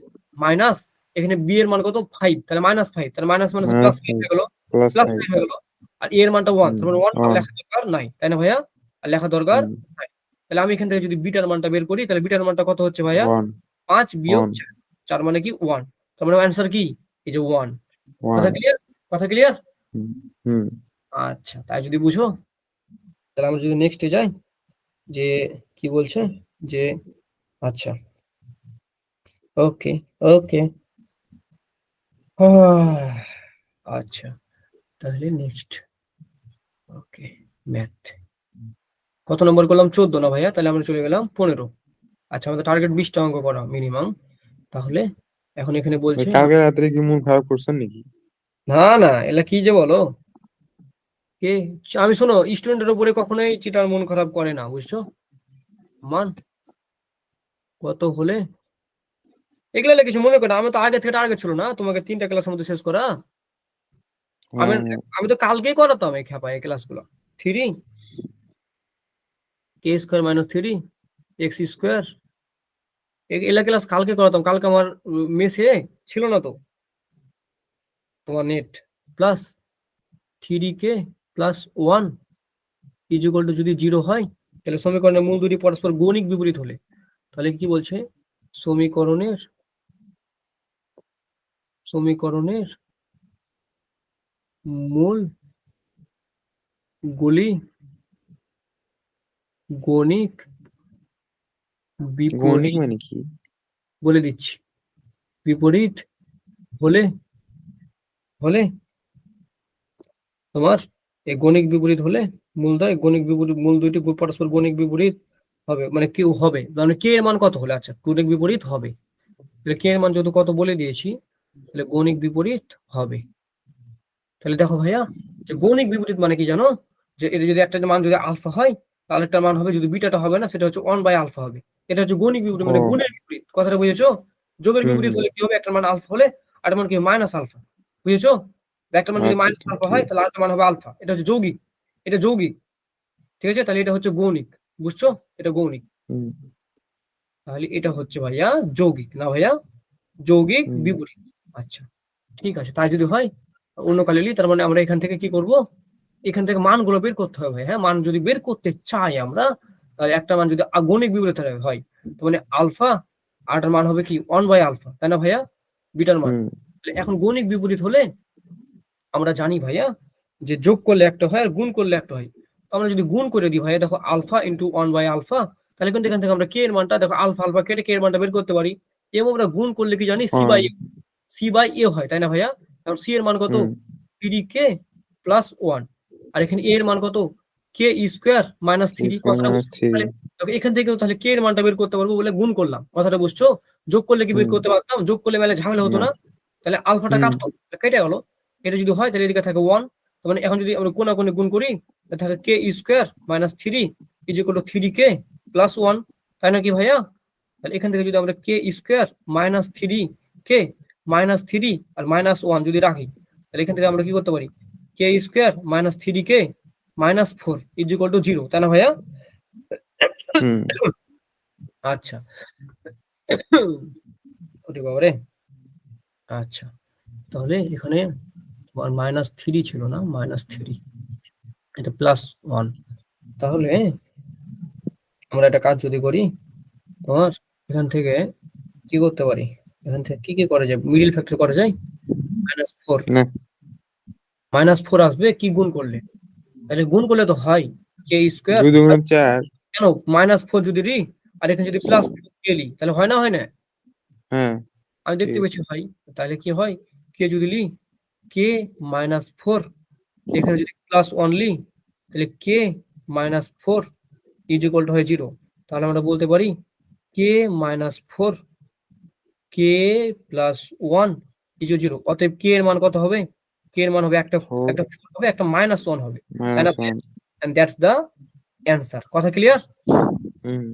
A: মাইনাস, এখানে বি এর মান কত, 5, তাহলে -5, তাহলে মাইনাস প্লাস 5 হয়ে গেল,
B: প্লাস
A: প্লাস
B: 5।
A: 5 হয়ে গেল। আর এর মানটা 1, তার মানে 1 লেখা দরকার নাই, তাই না ভাইয়া? আর লেখা দরকার নাই। তাহলে আমি এখান থেকে যদি বিটার মানটা বের করি, তাহলে বিটার মানটা কত হচ্ছে ভাইয়া?
B: 1
A: 5 বিয়োগ
B: 1
A: 4 মানে কি 1, তার মানে অ্যান্সার কি, এই যে 1। কথা
B: 1।
A: ক্লিয়ার? কথা ক্লিয়ার?
B: হুম।
A: আচ্ছা, তাই যদি বুঝো, তাহলে আমরা যদি নেক্সটে যাই, যে কি বলছে যে, আচ্ছা, ওকে ওকে, আচ্ছা, তাহলে নেক্সট, ওকে, ম্যাথ কত নম্বর করলাম, 14 না ভাইয়া? তাহলে আমরা চলে গেলাম 15। আচ্ছা, আমাদের টার্গেট 20টা অঙ্ক করা মিনিমাম। তাহলে এখন এখানে বলছে,
B: কালকে রাত্রে কি মন খারাপ করছেন নাকি?
A: না না, এলা কি যে বলো, কে, আমি শোনো, স্টুডেন্টের উপরে কখনোই চিটার মন খারাপ করে না, বুঝছো? মান কত হলে, এগুলা কিছু মনে করো, আমি তো আগে থেকে টার্গেট ছিল না তোমাকে 3টা ক্লাসের মধ্যে শেষ করা। আমি
B: হ্যাঁ
A: আমি তো কালকেই করাতাম এই খেপা এই ক্লাসগুলো। 3k² - 3x², এগুলা ক্লাস কালকে করাতাম, কালকে আমার মেসে ছিল না তো তোমার net. Plus 3k+1 equal to যদি 0 হয়, তাহলে সমীকরণের মূল দুটি পরস্পর গণিক বিপরীত হলে, তাহলে কি বলছে, সমীকরণের মূল গুলি গণিক
B: গণিক
A: বিপরীত
B: মানে কি?
A: বলে দিচ্ছি, বিপরীত হলে হলে তোমার এই গণিক বিপরীত হলে মূলদয় গণিক বিপরীত, মূল দুইটি পরস্পর গণিক বিপরীত হবে, মানে কেউ হবে, মানে কে এর মান কত হলে, আচ্ছা গণিক বিপরীত হবে, তাহলে কে এর মান যত কত বলে দিয়েছি, তাহলে গণিক বিপরীত হবে। তাহলে দেখো ভাইয়া, যে গণিক বিপরীত মানে কি জানো, যে এটা যদি একটা মান যদি আলফা হয়, তাহলে একটা মান হবে, যদি বিটাটা হবে না সেটা হচ্ছে 1/α হবে। এটা হচ্ছে গণিক বিপরীত, মানে
B: ও
A: গুণের বিপরীত, কথাটা বুঝেছো? যোগের
B: হুম
A: বিপরীত
B: হুম
A: হলে কি হবে, একটা মান আলফা হলে আরেকটা মান কি মাইনাস আলফা, বুঝেছো? একটা মান যদি
B: আচ্ছা
A: মাইনাস
B: আচ্ছা
A: আলফা
B: ঠিক
A: হয়
B: আছে
A: তাহলে আরেকটা মান হবে আলফা, এটা হচ্ছে যৌগিক, এটা যৌগিক, ঠিক আছে? তাহলে এটা হচ্ছে গৌণিক, বুঝছো? এটা গৌণিক,
B: হুম
A: তাহলে এটা হচ্ছে ভাইয়া যৌগিক, না ভাইয়া যৌগিক
B: হুম
A: বিপরীত। আচ্ছা ঠিক আছে, তাই যদি হয় অন্য কালিলি, তার মানে আমরা এখান থেকে কি করব, এখান থেকে মানগুলো বের করতে হবে। হ্যাঁ, মান যদি বের করতে চাই আমরা, তাহলে একটা মান যদি গণিক বিপরীত হয়, তার মানে আলফা, আর এটার মান হবে কি 1/α, তাই না ভাইয়া, বিটার মান।
B: হুম
A: তাহলে এখন গণিক বিপরীত হলে আমরা জানি ভাইয়া যে যোগ করলে একটা হয় আর গুণ করলে একটা হয়। তো আমরা যদি গুণ করে দিই ভাইয়া, দেখো আলফা ইন্টু 1/α, তাহলে কিন্তু এখান থেকে আমরা কে এর মানটা, দেখো আলফা আলফা কেটে কে এর মানটা বের করতে পারি, এবং আমরা গুণ করলে কি জানি সি বাই এ হয়, তাই না ভাইয়া? কারণ সি এর মান কত,
B: হুম
A: 3k + 1, আর এখানে এ এর মান কত, k স্কয়ার মাইনাস 3,
B: স্কয়ার
A: কথাটা
B: মাইনাস
A: বুঝছো?
B: থ্রি
A: তাহলে দেখো এখান থেকেও তাহলে কে এর মানটা বের করতে পারবো বলে গুণ করলাম, কথাটা বুঝছো? যোগ করলে কি বের
B: হুম
A: করতে পারতাম? যোগ করলে মেলে ঝামেলা হতো
B: না
A: না, তাহলে আলফাটা
B: হুম
A: কাটতো, কেটে গেল। এটা যদি হয় তাহলে এদিকে থাকে 1, তার মানে এখন যদি আমরা কোনাকুনি গুণ করি, তাহলে থাকে k স্কয়ার মাইনাস 3 = 3k + 1, তাই নাকি ভাইয়া? তাহলে এখান থেকে যদি আমরা k square minus 3k minus 3 আর মাইনাস 1 যদি রাখি, তাহলে এখান থেকে আমরা কি করতে পারি, k square minus 3k minus 4 = 0, তাই না ভাইয়া?
B: হুম
A: আচ্ছা ওরে বাবারে, আচ্ছা তাহলে এখানে তোমার -3 ছিল না, -3, এটা +1, তাহলে আমরা একটা কাজ যদি করি, তোমার এখান থেকে কি করতে পারি, এখান থেকে কি করা যায়, মিডল ফ্যাক্টর করা যায়, -4,
B: না
A: -4 আসবে কি গুণ করলে, তাহলে গুণ করলে তো হয় k স্কয়ার,
B: 2 × 4
A: কেন -4 যদি রি আর এখানে যদি প্লাস কে লি, তাহলে হয় না, হয় না?
B: হ্যাঁ
A: আমি
B: ঠিক
A: দেখতে
B: আছে
A: পেয়েছি হয়, তাহলে কি হয়, কে যদি লি কে -4, এখানে যদি +1 লি, তাহলে কে -4 হয় 0, তাহলে আমরা বলতে পারি কে -4 কে +1 0, অতএব কে এর মান কত হবে, কে এর মান হবে একটা
B: 4
A: একটা 4 হবে, একটা -1 হবে, তাই না?
B: -1
A: এন্ড দ্যাটস দা অ্যান্সার, কথা ক্লিয়ার?
B: হুম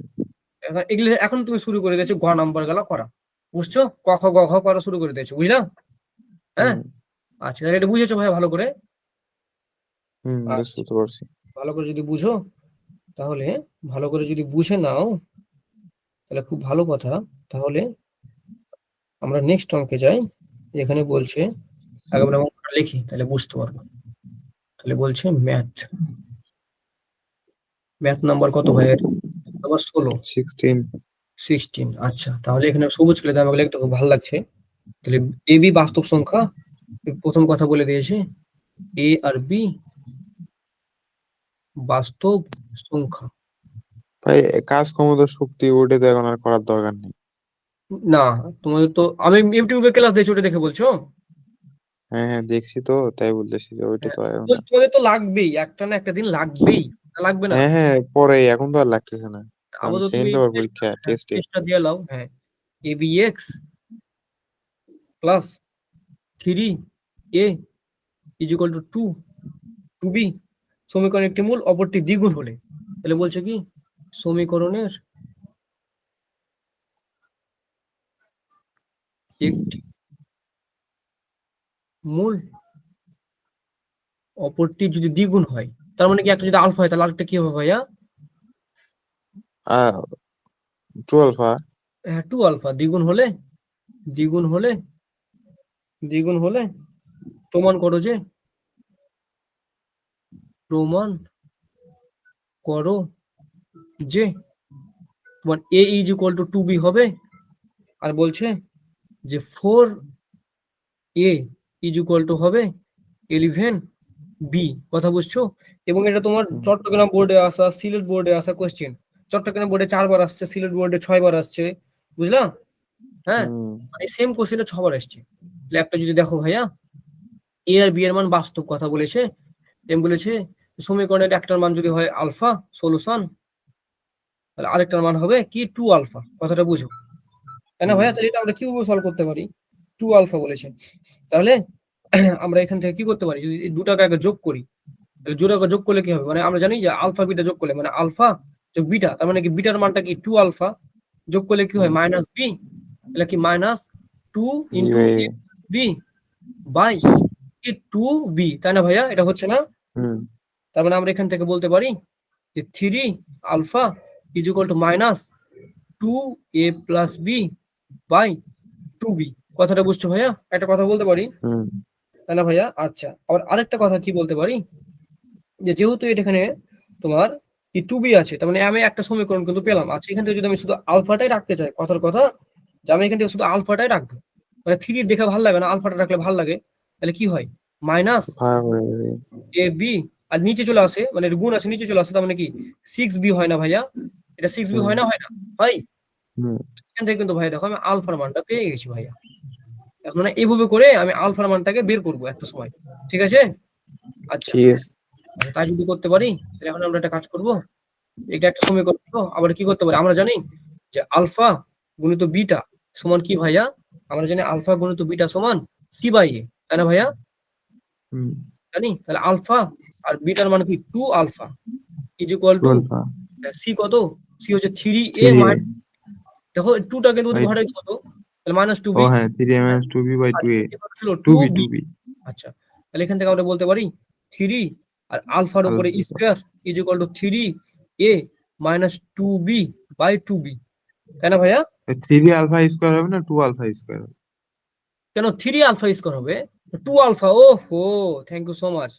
A: এখন এগুলো এখন তুমি শুরু করে দিয়েছো গ নাম্বার গুলো করা, বুঝছো? ক খ গ ঘ করা শুরু করে দিয়েছো, বুঝলা? হ্যাঁ,
B: হুম
A: আচ্ছা তাহলে এটা বুঝেছো ভাই ভালো করে?
B: হুম
A: আচ্ছা
B: বুঝতে পারছি
A: ভালো করে যদি বুঝো, তাহলে ভালো করে যদি বুঝে নাও, তাহলে খুব ভালো কথা। তাহলে আমরা নেক্সট অঙ্কে যাই, এখানে বলছে, আগে আমরা অঙ্কটা লিখি তাহলে বুঝতে পারবো। তাহলে বলছে ম্যাথ নাম্বার কত ভাইয়ের, নাম্বার
B: 16
A: 16। আচ্ছা তাহলে এখানে সবুজ কালি দিয়ে আমাকে লিখতে খুব ভালো লাগছে। তাহলে এ বি বাস্তব সংখ্যা, প্রথম কথা বলে দিয়েছে, এ আর বি বাস্তব সংখ্যা।
B: ভাই কাজ ক্ষমতা শক্তি ওটা তো এখন আর করার দরকার নেই
A: না, তোমাদের তো আমি ইউটিউবে ক্লাস দিয়েছি, ওটা দেখে বলছো?
B: হ্যাঁ হ্যাঁ দেখছি তো তাই বলতেছি যে ওইটা
A: হ্যাঁ,
B: তো এখন না
A: তোমাদের তো লাগবেই, একটা না একটা দিন লাগবেই, লাগবে না?
B: হ্যাঁ হ্যাঁ পরে এখন তো আর লাগতেছে না কারণ
A: আপাতত তুমি
B: সেকেন্ড পেপার পরীক্ষা টেস্টে
A: টেস্টটা দিয়ে নাও। হ্যাঁ, a b x plus 3a equal to 2b সমীকরণ একটি মূল অপরটি দ্বিগুণ হলে, তাহলে বলছে কি সমীকরণের একটি মূল অপরটি যদি দ্বিগুণ হয়, তার মানে কি একটা যদি আলফা হয় তাহলে আরেকটা কি হবে ভাইয়া?
B: 12
A: হ্যাঁ 2α, দ্বিগুণ হলে প্রমাণ করো যে, প্রমাণ করো যে তোমার a ইকুয়াল টু 2b হবে, আর বলছে যে 4a ইকুয়াল টু হবে 11 বি, কথা বুঝছো? এবং এটা তোমার
B: হুম।
A: চট্টগ্রাম বোর্ডে আসা, সিলেট বোর্ডে আসা কোশ্চেন। চট্টগ্রাম বোর্ডে 4 বার আসছে, সিলেট বোর্ডে 6 বার আসছে, বুঝলা? হ্যাঁ,
B: হুম।
A: মানে সেম কোশ্চেনে 6 বার আসছে। তাহলে একটা যদি দেখো ভাইয়া, এ আর বি এর মান বাস্তব কথা বলেছে, এম বলেছে সমীকরণের একটার মান যদি হয় আলফা সলিউশন, তাহলে আরেকটার মান হবে কি 2 আলফা, কথাটা বুঝো, তাই না
B: হুম।
A: ভাইয়া? তাহলে এটা আমরা কিভাবে সলভ করতে পারি? 2 আলফা বলেছে, তাহলে আমরা এখান থেকে কি করতে পারি? যদি এই দুটাকে আগে যোগ করি, তাহলে দুটাকে যোগ করলে কি হবে? মানে আমরা জানি যে আলফা বিটা যোগ করলে মানে আলফা যোগ বিটা, তার মানে কি বিটার মানটা কি 2 আলফা, যোগ করলে কি হয়
B: হুম।
A: মাইনাস বি, তাহলে কি minus 2
B: B
A: into
B: by
A: A B by কি 2 বি, তাই না ভাইয়া? এটা হচ্ছে না?
B: হুম।
A: তার মানে আমরা এখান থেকে বলতে পারি যে 3 alpha is equal to minus 2 A plus B by 2 B, কথাটা বুঝছো ভাইয়া? একটা কথা বলতে পারি,
B: হুম।
A: তাই না ভাইয়া? আচ্ছা, আবার আরেকটা কথা কি বলতে পারি, যে যেহেতু এখানে তোমার কি 2b আছে, তার মানে আমি একটা সমীকরণ কিন্তু পেলাম। আচ্ছা, এখান থেকে যদি আমি শুধু আলফাটাই রাখতে চাই, কথার কথা যে আমি এখান থেকে শুধু আলফাটাই রাখবো, মানে 3 দেখে ভালো লাগে না, আলফাটা রাখলে ভালো লাগে, তাহলে কি হয় মাইনাস
B: ভাগ হয়ে যাবে।
A: এ বি, আর নিচে চলে আসে, মানে এর গুণ আছে নিচে চলে আসে, তার মানে কি 6b হয় না ভাইয়া? এটা 6b
B: হুম।
A: হয় না, হয় না ভাই?
B: হুম।
A: এখান থেকে কিন্তু ভাইয়া দেখো আমি আলফার মানটা পেয়ে গেছি ভাইয়া। এখন মানে এইভাবে করে আমি আলফার মানটাকে বের করবো একটা সময়, ঠিক আছে? আচ্ছা,
B: ঠিক আছে।
A: তাই যদি করতে পারি, তাহলে এখন আমরা একটা কাজ করবো, এটা একটা সমীকরণ তো, আবার কি করতে পারি আমরা জানি যে আলফা গুণিত বিটা সমান কি ভাইয়া? আমরা জানি আলফা গুণিত বিটা সমান সি বাই এ, তাই না ভাইয়া?
B: হুম।
A: জানি, তাহলে আলফা আর বিটার মান কি 2 alpha is equal to
B: twelve
A: C কত? সি হচ্ছে 3 এ
B: থ্রি এ
A: মাইনাস, দেখো 2টা কিন্তু
B: বাই,
A: ঘটাই কত, তাহলে মাইনাস 2
B: ও
A: বি,
B: হ্যাঁ, 3a-2b বাই
A: আর
B: 2a,
A: এখানে ছিল
B: 2b
A: 2 বি।
B: 2b
A: আচ্ছা, তাহলে এখান থেকে আমরা বলতে পারি 3 আর আলফার উপরে
B: alpha.
A: Square is equal to 3 A minus 2 B by 2 B, তাই না ভাইয়া?
B: 3b আলফা স্কোয়ার হবে না 2 আলফা স্কোয়ার হবে?
A: কেন 3 আলফা স্কয়ার হবে? 2 আলফা, ও হো, thank you so much.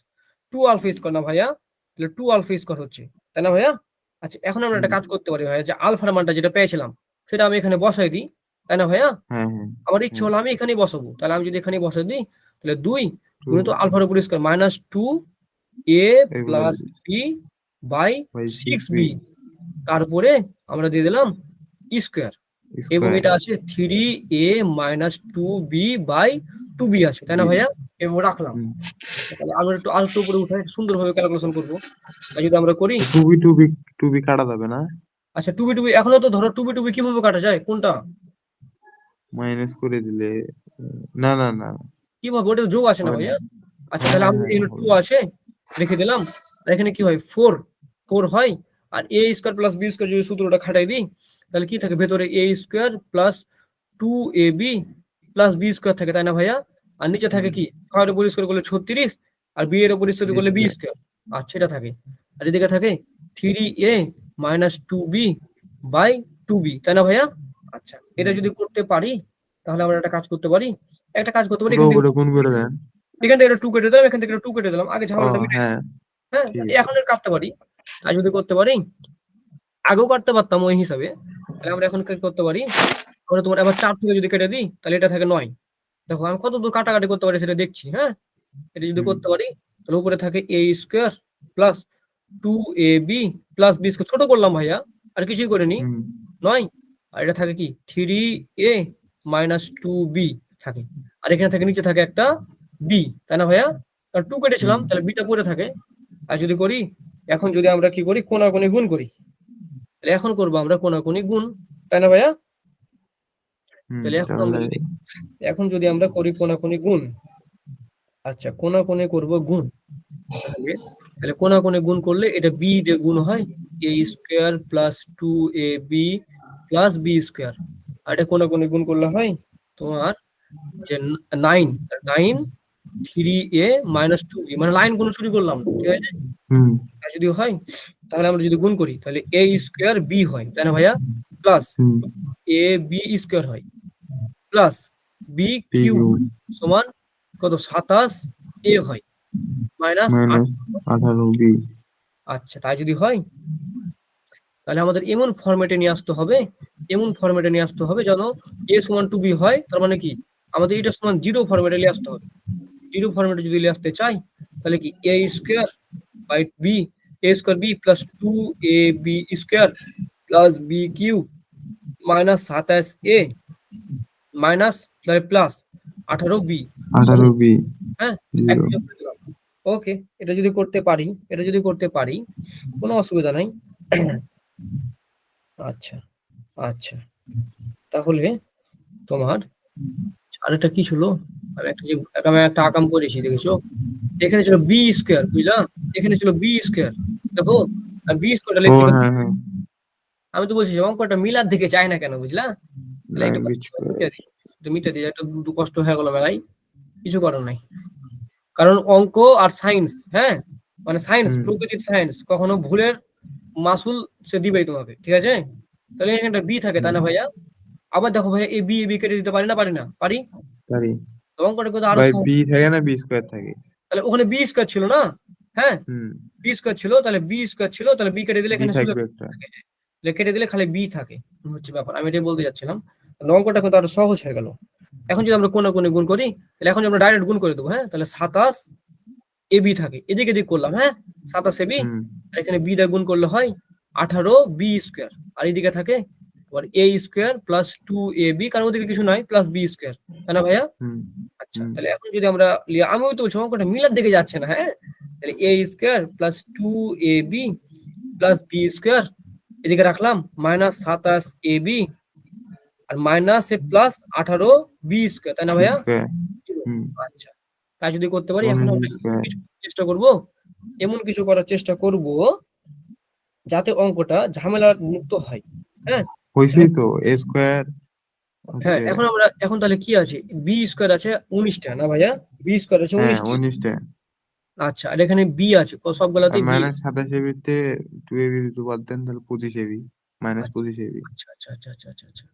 A: 2 alpha square না ভাইয়া, তাহলে 2 আলফা স্কয়ার হচ্ছে, তাই না ভাইয়া? আচ্ছা, এখন আমরা
B: হুম।
A: একটা কাজ করতে পারি ভাইয়া, যে আলফার মানটা যেটা পেয়েছিলাম সেটা আমি এখানে বসাই দিই, তাই না ভাইয়া?
B: হ্যাঁ হ্যাঁ
A: আমার ইচ্ছে
B: হ্যাঁ।
A: হলো আমি এখানেই বসাবো, তাহলে আমি যদি এখানে বসাই দিই, তাহলে 2
B: 2
A: গুণিত আলফার উপর স্কয়ার মাইনাস 2 এ
B: এগুলো
A: plus B by
B: by
A: 6
B: 6b
A: B, তারপরে আমরা দিয়ে দিলাম স্কয়ার, এবং
B: স্কোয়ার।
A: এটা আছে 3 A minus 2 B by 2 B আছে, তাই না ভাইয়া? এভাবে রাখলাম।
B: হুম।
A: তাহলে আমরা একটু আরেকটু উপরে উঠে সুন্দরভাবে ক্যালকুলেশন করবো, তাই যদি আমরা করি।
B: 2b কাটা যাবে না?
A: আচ্ছা, টুবি টুবি এখনো তো ধরো, টুবি টুবি কিভাবে কাটা যায় কোনটা?
B: মাইনাস করে দিলে না না না,
A: কিভাবে? ওটা তো যোগ আছে না
B: হবে না।
A: ভাইয়া? আচ্ছা,
B: হ্যাঁ
A: তাহলে
B: হ্যাঁ
A: আমরা
B: হ্যাঁ
A: এখানে 2
B: হবে না।
A: আছে রেখে দিলাম, আর এখানে কি হয় 4 4 হয়, আর এ স্কয়ার প্লাস বি স্কয়ার যদি সূত্রটা খাটাই দিই, তাহলে কি থাকে ভেতরে? এ square plus 2 A B plus B square থাকে, তাই না ভাইয়া? আর নিচে থাকে
B: হুম।
A: কি 6 এর উপর স্কয়ার করলে 36, আর বি এর উপর স্কয়ার করলে বি
B: স্কোয়ার।
A: স্কয়ার, আচ্ছা এটা থাকে। আর এদিকে থাকে 3 A minus 2 B by 2 B, তাই না ভাইয়া? আচ্ছা, এটা
B: হুম।
A: যদি করতে পারি, তাহলে আমরা একটা কাজ করতে পারি,
B: পুরো
A: এখান থেকে
B: উপরে গুণ করে দেন।
A: 2 কেটে দিলাম, এখান থেকে 2 কেটে দিলাম, আগে
B: ও
A: ঝামেলাটা মিটাই
B: হ্যাঁ,
A: দিলাম। হ্যাঁ,
B: ঠিক আছে।
A: এখন আর কাটতে পারি, তাই যদি করতে পারি, আগেও কাটতে পারতাম ওই হিসাবে, তাহলে আমরা এখন কি করতে পারি, আমরা তোমার আবার 4 থেকে যদি কেটে দিই, তাহলে এটা থাকে 9। দেখো আমি কত দূর কাটাকাটি করতে পারি সেটা দেখছি, হ্যাঁ? এটা যদি
B: হুম।
A: করতে পারি, তাহলে উপরে থাকে এ square plus 2 A B plus B square, ছোট করলাম ভাইয়া, আর কিছুই করিনি,
B: হুম।
A: 9, আর এটা থাকে কি 3 এ মাইনাস 2 বি থাকে, আর এখানে থাকে নিচে থাকে একটা বি, তাই না ভাইয়া? কারণ 2 কেটেছিলাম,
B: হুম।
A: তাহলে বিটা পড়ে থাকে। আর যদি করি, এখন যদি আমরা কি করি, কোনাকুনি গুণ করি, তাহলে এখন করবো আমরা কোনাকুনি গুণ, তাই না ভাইয়া?
B: হুম।
A: তাহলে
B: তাহলে
A: এখন যদি আমরা করি কোনাকুনি গুণ, আচ্ছা কোনাকুনি করব গুণ, তাহলে তাহলে কোনাকুনি গুণ করলে এটা বি দিয়ে গুণ হয়, এ square plus 2 A B plus B square, আর এটা কোনাকুনি গুণ করলে হয় তোমার যে 9 9 3 এ মাইনাস 2 বি, মানে লাইন গুণ শুরু করলাম, ঠিক আছে?
B: হুম।
A: আর যদি হয়, তাহলে আমরা যদি গুণ করি, তাহলে এ স্কয়ার বি হয়, তাই না ভাইয়া? Plus
B: hmm.
A: A B square হয়, প্লাস বি কিউব
B: কিউব
A: সমান কত 27 এ হয়, মাইনাস 8।
B: Minus 18b।
A: আচ্ছা, তাই যদি হয়, তাহলে আমাদের এমন ফরম্যাটে নিয়ে আসতে হবে, যেন এ সমান টু বি হয়, তার মানে কি আমাদের এটা সমান 0 ফরম্যাটে নিয়ে আসতে হবে। 0 ফরম্যাটে যদি নিয়ে আসতে চাই, তাহলে কি a square by b, a square b plus 2ab square plus b q minus 27a minus তাহলে প্লাস 18b
B: 18b
A: হ্যাঁ
B: 0
A: ওকে। এটা যদি করতে পারি কোনো অসুবিধা নাই। আচ্ছা আচ্ছা, তাহলে তোমার আরেকটা কি ছিল, আমি একটা আকাম করেছি দেখেছো, এখানে ছিল বি স্কোয়ার বুঝলা, এখানে ছিল বি স্কোয়ার দেখো, আর বি স্কোয়ারটা
B: ও
A: লিখতে হবে।
B: হ্যাঁ হ্যাঁ
A: আমি তো বলছি যে অঙ্কটা মিলার দিকে চাই না কেন বুঝলা, তাহলে একটু
B: বিচ করে
A: মিটে দিয়ে একটু কষ্ট হয়ে গেল মেলাই, কিছু করার নাই। কারণ অঙ্ক আর সায়েন্স, হ্যাঁ মানে সায়েন্স,
B: হুম
A: প্রকৃতির সায়েন্স কখনো ভুলের মাসুল সে দিবেই তোমাকে, ঠিক আছে। তাহলে এখানে বি থাকে তাই না ভাইয়া, আবার দেখো ভাইয়া এ বি কেটে দিতে পারি না, পারি না, পারি,
B: পারি
A: অঙ্কটা কিন্তু আরো
B: ভাই
A: সহজ।
B: বি থাকে না বি স্কোয়ার থাকে
A: তাহলে ওখানে বি স্কোয়ার ছিল না, হ্যাঁ
B: হুম
A: বি স্কোয়ার ছিল, তাহলে বি স্কোয়ার ছিল, তাহলে বি কেটে দিলে
B: বি
A: এখানে শুধু
B: থাকবে একটা
A: থাকে, তাহলে কেটে দিলে খালি বি থাকে, হচ্ছে ব্যাপার। আমি এটাই বলতে যাচ্ছিলাম, তাহলে অঙ্কটা কিন্তু আরো সহজ হয়ে গেল। এখন যদি আমরা কোনে কোনে গুণ করি, তাহলে এখন আমরা ডাইরেক্ট গুণ করে দেবো, হ্যাঁ তাহলে 27 এ বি থাকে, এদিকে এদিক করলাম, হ্যাঁ 27 এ বি,
B: হুম
A: আর এখানে বি দিয়ে গুণ করলে হয় 18 বি স্কোয়ার, আর এদিকে থাকে আবার এ স্কোয়ার প্লাস 2ab, কারণ ওদিকে কিছু নাই, প্লাস বি স্কোয়ার, তাই না ভাইয়া।
B: হুম
A: আচ্ছা,
B: হুম
A: তাহলে এখন যদি আমরা আমিও তো বলছি অঙ্কটা মিলার দিকে যাচ্ছে না, হ্যাঁ তাহলে a square plus 2ab plus B square, এদিকে রাখলাম মাইনাস 27ab আর minus a plus 18b square, তাই না ভাইয়া।
B: স্কোয়ার হুম
A: আচ্ছা, তাই যদি করতে পারি, এখন
B: বি
A: আমরা
B: স্কোয়ার
A: চেষ্টা করব, এমন কিছু করার চেষ্টা করব যাতে অঙ্কটা ঝামেলা মুক্ত হয়, হ্যাঁ
B: হয়েছেই তো এ স্কোয়ার
A: হ্যাঁ।
B: হচ্ছে
A: এখন তাহলে কি আছে, বি স্কোয়ার আছে 19টা না ভাইয়া, বি স্কোয়ার আছে
B: হ্যাঁ
A: 19টা।
B: 19টা
A: আচ্ছা, আর এখানে বি আছে
B: আর
A: সবগুলাতেই বি।
B: মাইনাস 27 তে 2ab যদি বাদ দেন তাহলে 25ab মাইনাস 25ab
A: আচ্ছা আচ্ছা আচ্ছা আচ্ছা আচ্ছা আচ্ছা,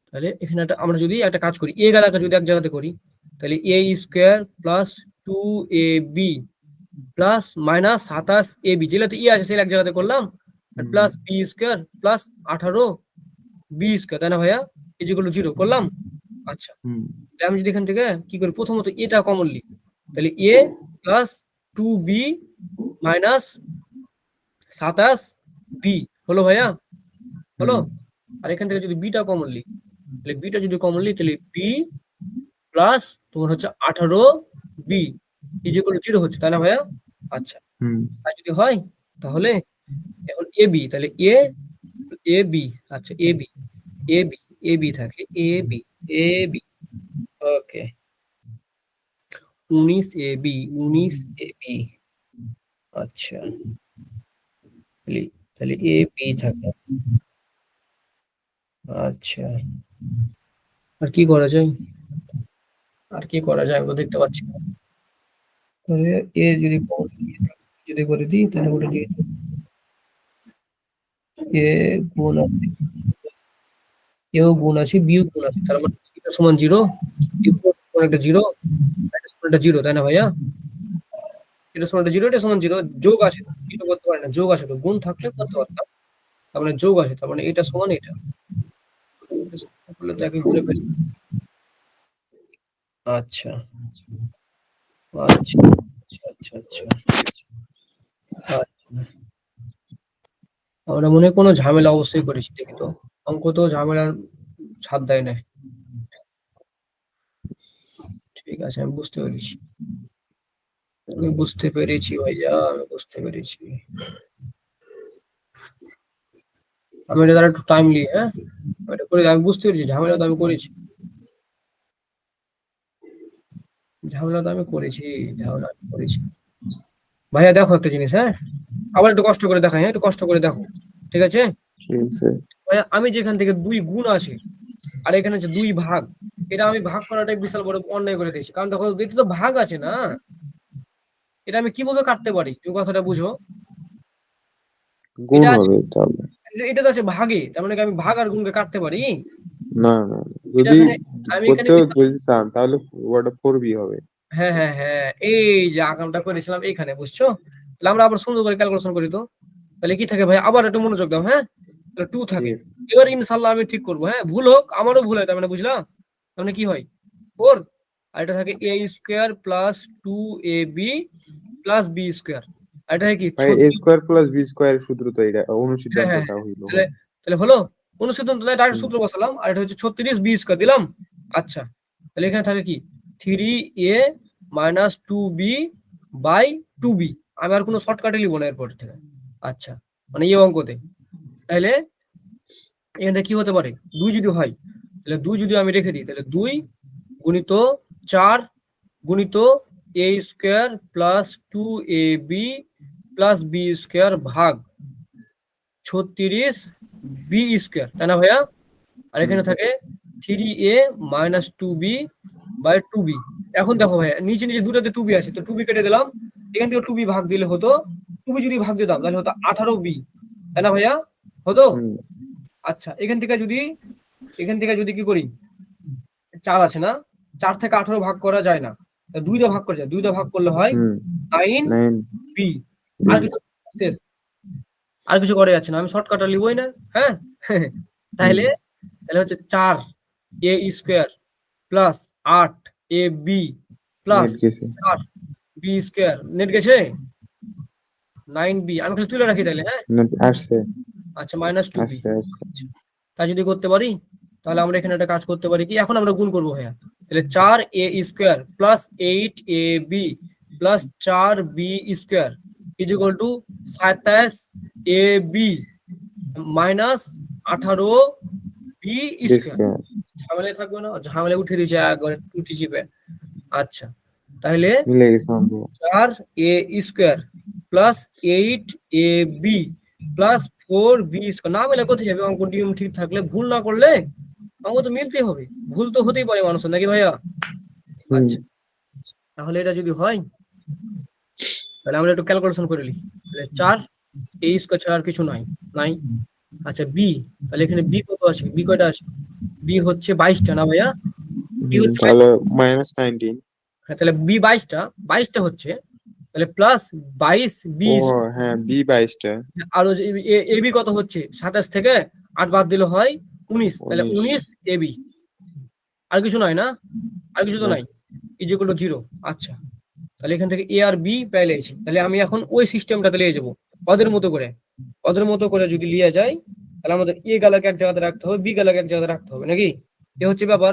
A: তাহলে এখানে আমরা যদি একটা কাজ করি, এ গালাকে যদি এক জায়গাতে করি, তাহলে a square plus 2ab plus minus 27ab, যেটাতে ই আছে সেটা এক জায়গাতে করলাম, আর plus B square plus 18b square, তাই না ভাইয়া, এই যেগুলো 0 করলাম। আচ্ছা,
B: হুম
A: তাহলে আমি যদি এখান থেকে কি করি, প্রথমত এটা কমন লিখ, তাহলে এ প্লাস 2b মাইনাস 27b হলো ভাইয়া, হলো।
B: হুম
A: আর এখান থেকে যদি বিটা কমন লিখ, তাহলে বিটা যদি কমন লিখ, তাহলে বি প্লাস তোমার হচ্ছে 18b ইকুয়াল 0 হচ্ছে, তাই না ভাইয়া। আচ্ছা,
B: হুম
A: আর যদি হয় তাহলে এখন এ বি, তাহলে এ বি, আচ্ছা এ বি এ বি থাকে, A B okay, 19 A B, আচ্ছা তাহলে এ বি থাকে। আচ্ছা, আর কি করা যায়, আমি তো দেখতে পাচ্ছি না। তাহলে এ যদি করে দিই, তাহলে ওটা দিয়ে এ গুণ আছে, এও গুণ আছে, বিও গুণ আছে, তার মানে এটা সমান 0, একটা 0, এটা সমান একটা 0, তাই না ভাইয়া, এটা সমান একটা 0, এটা সমান 0, যোগ আছে, এটা করতে পারি না, যোগ আছে তো, গুণ থাকলে করতে পারতাম, তার মানে যোগ আছে, তার মানে এটা সমান এটা, এটা সমান করলে তো একই করে ফেলি। আচ্ছা আচ্ছা আচ্ছা আচ্ছা আচ্ছা, আমরা মনে হয় কোনো ঝামেলা অবশ্যই করেছি, দেখি তো, অঙ্ক তো ঝামেলার ছাদ দেয় না। ঠিক আছে, আমি বুঝতে পেরেছি ভাইয়া, আমি বুঝতে পেরেছি। আমি এটা দ্বারা একটু টাইম নিই, হ্যাঁ এটা করে আমি বুঝতে পেরেছি, ঝামেলা তো আমি করেছি, ভাইয়া দেখো একটা জিনিস, হ্যাঁ আবার একটু কষ্ট করে দেখাই, হ্যাঁ একটু কষ্ট করে দেখো, ঠিক আছে
B: ঠিক আছে
A: ভাইয়া। আমি যেখান থেকে 2 গুণ আছে আর এখানে হচ্ছে 2 ভাগ, এটা আমি ভাগ করাটাই বিশাল বড় অন্যায় করে দিয়েছি, কারণ দেখো এটা তো ভাগ আছে না, এটা আমি কিভাবে কাটতে পারি, তুমি কথাটা বুঝো,
B: গুণ
A: এটা আছে,
B: হবে তাহলে
A: এটা তো আছে ভাগে, তার মানে কি আমি ভাগ আর গুণকে কাটতে পারি,
B: না না
A: এটা
B: যদি
A: এখানে আমি এখানে
B: করতেও যদি চান তাহলে ওটা 4b হবে
A: হ্যাঁ হ্যাঁ হ্যাঁ, এই যে আকামটা করেছিলাম এইখানে, বুঝছো, তাহলে আমরা আবার সুন্দর করে ক্যালকুলেশন করি তো, তাহলে কি থাকে ভাই, আবার একটু মনোযোগ দাও, হ্যাঁ তাহলে 2
B: ঠিক
A: থাকে,
B: আছে
A: এবার ইনশাআল্লাহ আমি ঠিক করবো, হ্যাঁ ভুল হোক, আমারও ভুল হয়, তার মানে বুঝলাম, তার মানে কি হয় 4, আর এটা থাকে a square plus 2ab plus B square. এটা কি
B: ভাই a square plus B square সূত্র তো এটা
A: হ্যাঁ,
B: অনুসিদ্ধান্তটা হইলো
A: তাহলে তাহলে হলো অনুসিদ্ধান্ত ডাইরেক্ট
B: হুম,
A: সূত্র বসালাম, আর এটা হচ্ছে 36 বি স্কোয়ার দিলাম। আচ্ছা, তাহলে এখানে থাকে কি 3a minus 2b by 2b। আমি আর কোনো শর্টকাটে লিখবো না এরপর থেকে। আচ্ছা, মানে এই অঙ্কতে তাহলে এখানে কি হতে পারে, 2 যদি হয় তাহলে 2 যদি আমি রেখে দিই তাহলে 2 গুণিত 4 গুণিত a square plus 2ab plus B square ভাগ 36 বি স্কোয়ার, তাই না ভাইয়া? আর এখানে থাকে 3a minus 2b by 2b। এখন দেখো ভাইয়া নিচে নিচে দুটাতে 2b আছে, তো 2b কেটে দিলাম, এখান থেকে 2b ভাগ দিলে হতো, 2b যদি ভাগ দিতাম তাহলে হতো 18b, তাই না ভাইয়া? হতো।
B: হুম,
A: আচ্ছা, এখান থেকে যদি কি করি, 4 আছে না, 4 থেকে 18 ভাগ করা যায় না, 2 ভাগ করা যায়, 2 ভাগ করলে হয়
B: হুম,
A: 9b।
B: 9b
A: আর কিছু শেষ, আর কিছু করে যাচ্ছে না, আমি শর্টকাট লিখবই না। হ্যাঁ তাহলে তাহলে হচ্ছে 4 a square plus 8 a b plus
B: net গেছে
A: 4 b স্কোয়ার, নেট গেছে 9b। আমি খালি তুলে রাখি তাহলে। হ্যাঁ,
B: নেট আসছে
A: আচ্ছা, মাইনাস 2b।
B: আসছে আসছে
A: তা যদি করতে পারি তাহলে আমরা এখানে একটা কাজ করতে পারি কি, এখন আমরা গুণ করবো ভাইয়া। তাহলে 4 a square plus 8 a b plus 4 b square is equal two 27 a b minus 18 b square.
B: Square
A: ঝামেলায় থাকবে না, ঝামেলা উঠে দিয়েছে একবারে টুটি চিপে। আচ্ছা, তাহলে
B: মিলে গেছে অঙ্ক
A: 4 a square plus 8 a b plus 4 b square. না মিলে কোথায় যাবে, অঙ্ক নিয়ম ঠিক থাকলে, ভুল না করলে অঙ্ক তো মিলতেই হবে, ভুল তো হতেই পারে মানুষের, নাকি ভাইয়া?
B: হুম,
A: আচ্ছা, তাহলে এটা যদি হয় তাহলে আমরা একটু ক্যালকুলেশন করে নিই। তাহলে 4 a স্কোয়ার ছাড়া আর কিছু নাই। আচ্ছা, বি, তাহলে এখানে বি কত আছে, বি কয়টা আছে, বি হচ্ছে 22টা না ভাইয়া? বি হচ্ছে
B: তাহলে মাইনাস 19
A: হ্যাঁ, তাহলে বি 22টা হচ্ছে, তাহলে প্লাস 22 বি
B: ও হ্যাঁ বি 22টা
A: আর এ বি কত হচ্ছে, 27 থেকে 8 বাদ দিলে হয় 19, তাহলে
B: 19
A: 19 এ বি। আর কিছু নাই না, আর কিছু তো
B: না
A: নাই, ইজ ইকুয়াল টু 0। আচ্ছা, তাহলে এখান থেকে এ আর বি পেয়ে গেছি, তাহলে আমি এখন ওই সিস্টেমটাতে নিয়ে যাবো, ওদের মতো করে যদি লিয়ে যায় তাহলে আমাদের এ গালাকে এক জায়গাতে রাখতে হবে, বি গালাকে এক জায়গাতে রাখতে হবে, নাকি? এ হচ্ছে ব্যাপার।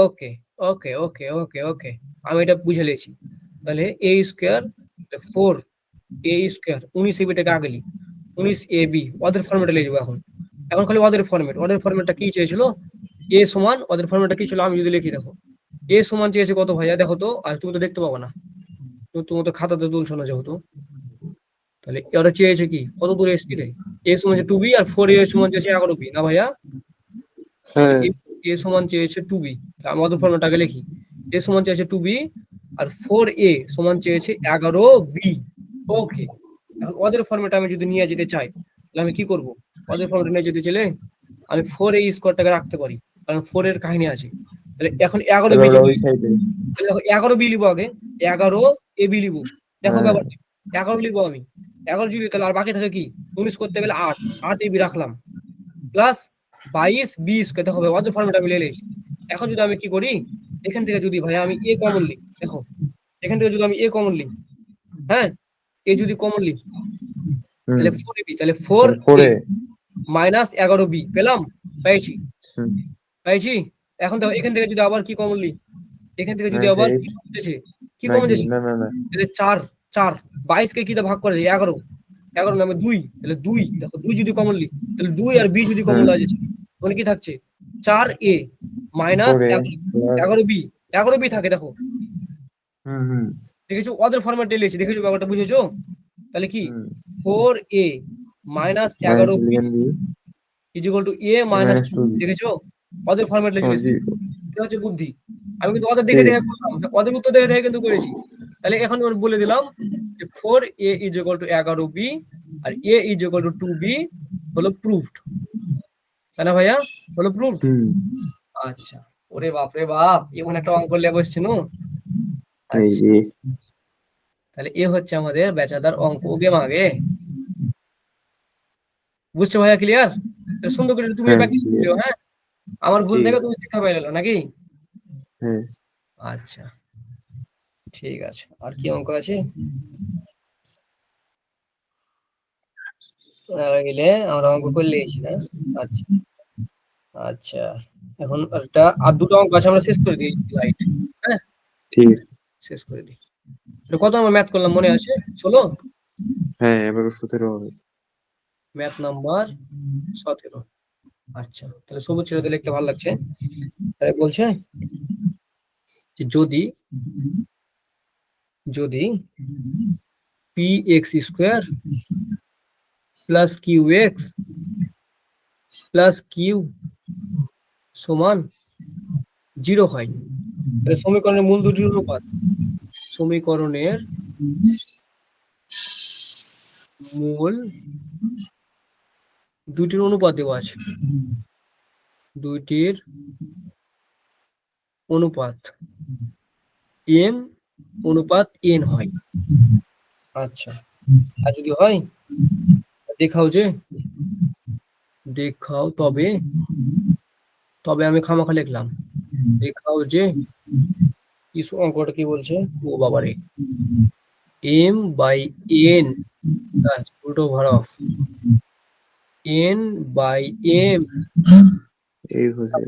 A: ওকে ওকে ওকে ওকে ওকে, আমি এটা বুঝে নিয়েছি। তাহলে এ স্কোয়ার 4 এ স্কোয়ার 19 এ বিটাকে আগে লিখ, 19 এ বি ওদের ফর্মেটে লিখে যাবো এখন। এখন খালি ওদের ফর্মেটটা কি চেয়েছিল, এ সমান, ওদের ফর্মেটটা কি ছিল আমি যদি লিখি, দেখো এ সমান চেয়েছে কত ভাইয়া, দেখো তো, আর তুমি তো দেখতে পাবো না, তুমি তো খাতাতে তুলছো না যেহেতু। তাহলে ওরা চেয়েছে কি, কত দূরে এসছি রে, এ সমান 2b আর 4 এ সমান চেয়েছে 11b না ভাইয়া?
B: হ্যাঁ
A: এ সমান চেয়েছে 2b, আমি ওদের ফর্মেটটাকে লিখি, এ সমান চেয়েছে 2b আর 4a সমান চেয়েছে 11b। ওকে, এখন ওদের ফর্মেটে আমি যদি নিয়ে যেতে চাই তাহলে আমি কি করব, ওদের ফর্মেটে নিয়ে যেতে চাইলে আমি 4a স্কোয়ারটাকে রাখতে পারি, কারণ 4 এর কাহিনী আছে। তাহলে এখন 11b
B: তাহলে ওই সাইডে
A: 11b লিখবো আগে, 11ab লিখবো। দেখো
B: হ্যাঁ
A: ব্যাপারটা, 11 লিখবো আমি, 11 যদি, তাহলে আর বাকি থাকে কি, 19 করতে গেলে 8ab রাখলাম প্লাস 22 বি স্কোয়ার। দেখো ভাই ওদের ফর্মেট আমি লিখেছি। এখন যদি আমি কি করি, এখান থেকে যদি ভাই আমি এ কমন লিখ, দেখো এখান থেকে যদি আমি এ কমন লিখ, হ্যাঁ, এ যদি কমন লিখ তাহলে 4ab, তাহলে 4a
B: পরে
A: মাইনাস 11b পেলাম, পেয়েছি। এখন দেখো এখান থেকে যদি আবার কি কমন লিখ, এখান থেকে যদি আবার কি কমন দিয়েছে, কি কমন দিয়েছে,
B: না না না
A: তাহলে 4 22 কে কি দিয়ে ভাগ করে 11, 11 নামে 2, তাহলে 2, দেখো 2 যদি কমন লিখ তাহলে 2 আর b যদি কমন লাগে তাহলে কি থাকছে, 4a মাইনাস 11b, 11b থাকে। দেখো দেখেছো ওদের ফরম্যাট লিখেছি, দেখেছো ব্যাপারটা বুঝেছো? তাহলে কি 4a minus 11b is equal two a minus 2, দেখেছো ওদের ফরম্যাট লিখেছি। এটা হচ্ছে বুদ্ধি, আমি কিন্তু ওদের দেখে দেখে করলাম, ওদের উত্তর দেখে দেখে কিন্তু করেছি। তাহলে এখন আমি বলে দিলাম যে 4a is equal to 11b আর a is equal to 2b হলো প্রুফড, তাই না ভাইয়া? হলো প্রুফড। আচ্ছা, ওরে বাপ রে বাপ, এমন একটা অঙ্ক লেগে বসছে নো। তাহলে এ হচ্ছে আমাদের বেচাদার অঙ্ক গেম আগে, বুঝছো ভাইয়া? ক্লিয়ার? সুন্দর করে তুমি প্র্যাকটিস করো। হ্যাঁ, আমার ভুল থেকে তুমি শিক্ষা পেয়ে গেলো নাকি? আচ্ছা। ঠিক আছে, আর কি অঙ্ক আছে? গেলে আমরা অঙ্ক করে নিয়েছি না? আচ্ছা আচ্ছা, এখন একটা আর দুটো অঙ্ক আছে, আমরা শেষ করে দিই। রাইট, হ্যাঁ
B: ঠিক আছে।
A: শেষ করে দিই। এটা কত আমরা ম্যাথ করলাম মনে আছে? 16।
B: হ্যাঁ, এবার 17 হবে।
A: Math number 17। আচ্ছা, তাহলে সবুজ ছেড়ে লিখতে ভালো লাগছে। তাহলে বলছে যে যদি P X square plus Q X plus Q সমান 0 হয়, তাহলে সমীকরণের মূল দুটির অনুপাত, সমীকরণের মূল দুইটির অনুপাত দেওয়া আছে, দুইটির অনুপাত এম অনুপাত এন হয়। আচ্ছা, আর যদি হয় দেখাও তবে আমি খামাখা লিখলাম, দেখাও যে অঙ্কটা কি বলছে, ও বাবারে, M by N root over of N by M
B: এই হচ্ছে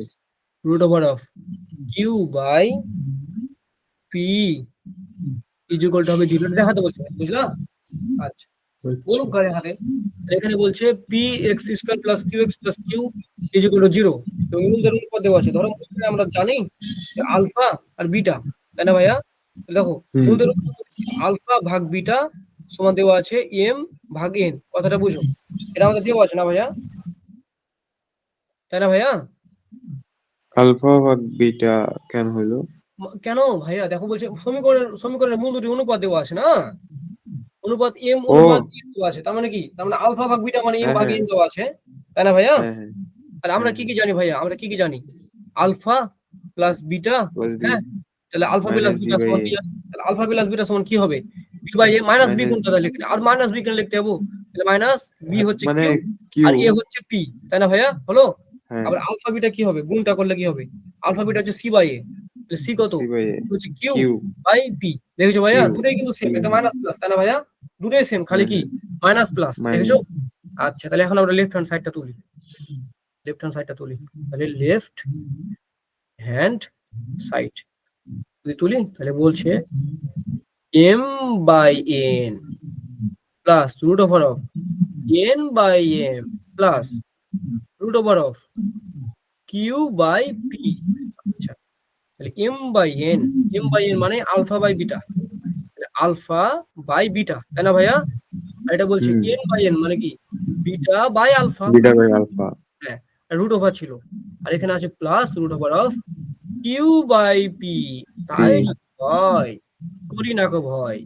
A: root over of q by p is equal to হবে 0 দেখাতে বলছে, বুঝলা? আচ্ছা, বলুক ঘরে হাতে। এখানে বলছে px square plus qx plus q is equal to 0, এবং মূলদের অনুপাত দেওয়া আছে। ধরো মূলদের আমরা জানি যে আলফা আর বিটা, তাই না ভাইয়া? দেখো মূলদের আলফা ভাগ বিটা সমান দেওয়া আছে m ভাগ n, কথাটা বুঝো, এটা আমাদের দেওয়া আছে না ভাইয়া? তাই না ভাইয়া?
B: আলফা ভাগ বিটা কেন হইলো?
A: কেন ভাইয়া? দেখো বলছে সমীকরণের মূল দুটি অনুপাত দেওয়া আছে না, অনুপাত m অনুপাত n দেওয়া আছে, তার মানে কি, তার মানে আলফা ভাগ বিটা মানে m ভাগ n দেওয়া আছে, তাই না ভাইয়া? আর আমরা কি কি জানি ভাইয়া? আমরা কি কি জানি? আলফা প্লাস বিটা, হ্যাঁ, তাহলে আলফা প্লাস বিটা সমান কি? তাহলে আলফা প্লাস বিটা সমান কি হবে? B by A minus B কোনটা লিখতে, আর মাইনাস বি কেন লিখতে হবে? তাহলে মাইনাস বি হচ্ছে কিউ আর এ হচ্ছে পি, তাই না ভাইয়া? হলো। আবার আলফা বিটা কি হবে? গুণটা করলে কি হবে? আলফা বিটা হচ্ছে সি বাই এ, তাহলে সি কত হচ্ছে কিউ বাই পি। দেখেছো ভাইয়া, দুটোই কিন্তু সেম, এটা মাইনাস প্লাস, তাই না ভাইয়া? দুটোই সেম, খালি কি মাইনাস প্লাস, দেখেছো? আচ্ছা, তাহলে এখন আমরা লেফট হ্যান্ড সাইডটা তুলি, তাহলে লেফট হ্যান্ড সাইড যদি তুলি, তাহলে বলছে m by n plus root over of n by m plus root over of Q by P. আচ্ছা, তাহলে m বাই n মানে alpha by beta, alpha by beta, তাই না ভাইয়া? আর এটা বলছে n বাই n মানে কি, বিটা বাই আলফা, হ্যাঁ, রুট ওভার ছিল, আর এখানে আছে plus root over of Q by P. তাই হয়, করি না গো ভয়।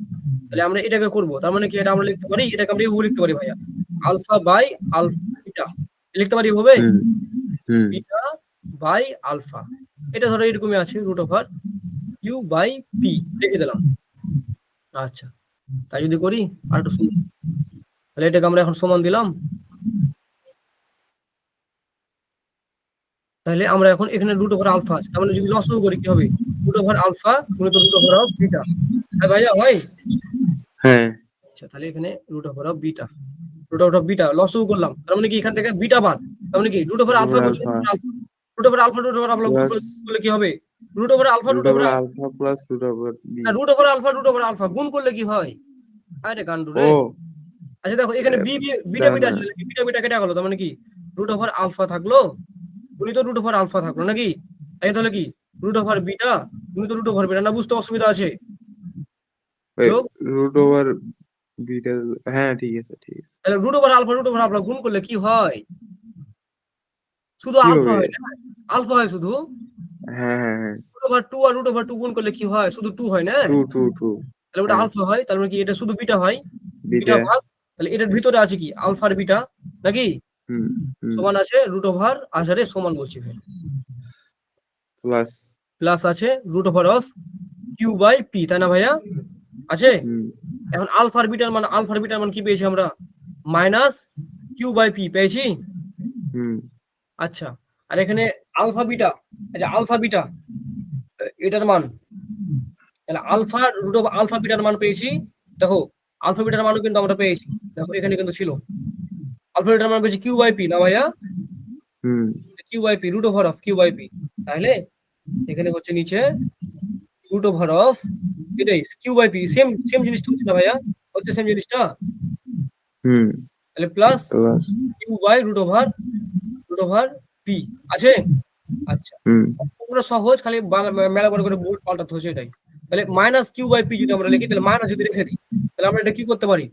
A: তাহলে আমরা এটাকে করব, তার মানে কি, এটা আমরা লিখতে পারি, এটাকে আমরা এভাবে লিখতে পারি ভাইয়া, আলফা বাই আলফা বিটা লিখতে পারি এভাবে, বিটা বাই আলফা। এটা ধরো এরকমই আছে, root over Q by P লিখে দিলাম। আচ্ছা, তাই যদি করি আর একটু শুনুন, তাহলে এটাকে আমরা এখন সমান দিলাম, তাহলে আমরা এখন এখানে রুট ওভার আলফা আছে, তার মানে যদি লসও করি কি হবে? রুট ওভার আলফা গুণিত রুট ওভার অফ বিটা, হ্যাঁ ভাইয়া হয়?
B: হ্যাঁ।
A: আচ্ছা, তাহলে এখানে রুট ওভার অফ বিটা লসও করলাম, তার মানে কি এখান থেকে বিটা বাদ, তার মানে কি root over alpha root over alpha করলে কি হবে? Root over alpha
B: plus root over B,
A: root over alpha গুণ করলে কি হয়? আরে গান্ডু রে। আচ্ছা দেখো, এখানে বিটা আছে, বিটা কেটে গেল, তার মানে কি রুট ওভার আলফা থাকলো গুণিত রুট ওভার আলফা থাকলো নাকি? তাহলে কি রুট ওভার বিটা গুণিত রুট ওভার বিটা, না বুঝতে অসুবিধা আছে?
B: রুট ওভার বিটা, হ্যাঁ ঠিক আছে।
A: তাহলে রুট ওভার আলফা গুণ করলে কি হয়? শুধু আলফা হয় না, আলফা হয় শুধু।
B: হ্যাঁ,
A: রুট ওভার 2 আর রুট ওভার 2 গুণ করলে কি হয়? শুধু 2 হয় না?
B: 2
A: তাহলে ওটা আলফা হয়, তার মানে কি এটা শুধু বিটা হয়, বিটা ভাগ, তাহলে এটার ভিতরে আছে কি আলফার বিটা নাকি? সমান আছে রুট ওভার, আসারে সমান বলছি ভাই, প্লাস আছে root over of Q by P, তাই না ভাইয়া? আছে। এখন আলফার বিটার মান কি পেয়েছি আমরা? মাইনাস কিউ বাই পি পেয়েছি। আচ্ছা, আর এখানে আলফা বিটা, এটার মান তাহলে আলফা রুট অফ আলফা বিটার মান পেয়েছি। দেখো আলফা বিটার মানও কিন্তু আমরা পেয়েছি, দেখো এখানে কিন্তু ছিল আলফা বিটার মান পেয়েছি কিউ বাই পি না ভাইয়া,
B: হুম
A: q by p root over of Q by p. তাহলে এখানে হচ্ছে নিচে রুট ওভার অফ এটাই q by p, same same জিনিসটা হচ্ছে না ভাইয়া, হচ্ছে সেম জিনিসটা।
B: হুম
A: তাহলে plus
B: plus
A: q by root over p আছে। আচ্ছা
B: হুম
A: পুরো সহজ, খালি মেলা বড় করে বোর্ড পাল্টাতে হচ্ছে এটাই। তাহলে মাইনাস কিউ বাই পি যদি আমরা লিখি, তাহলে মাইনাস যদি রেখে দিই, তাহলে আমরা এটা কি করতে পারি,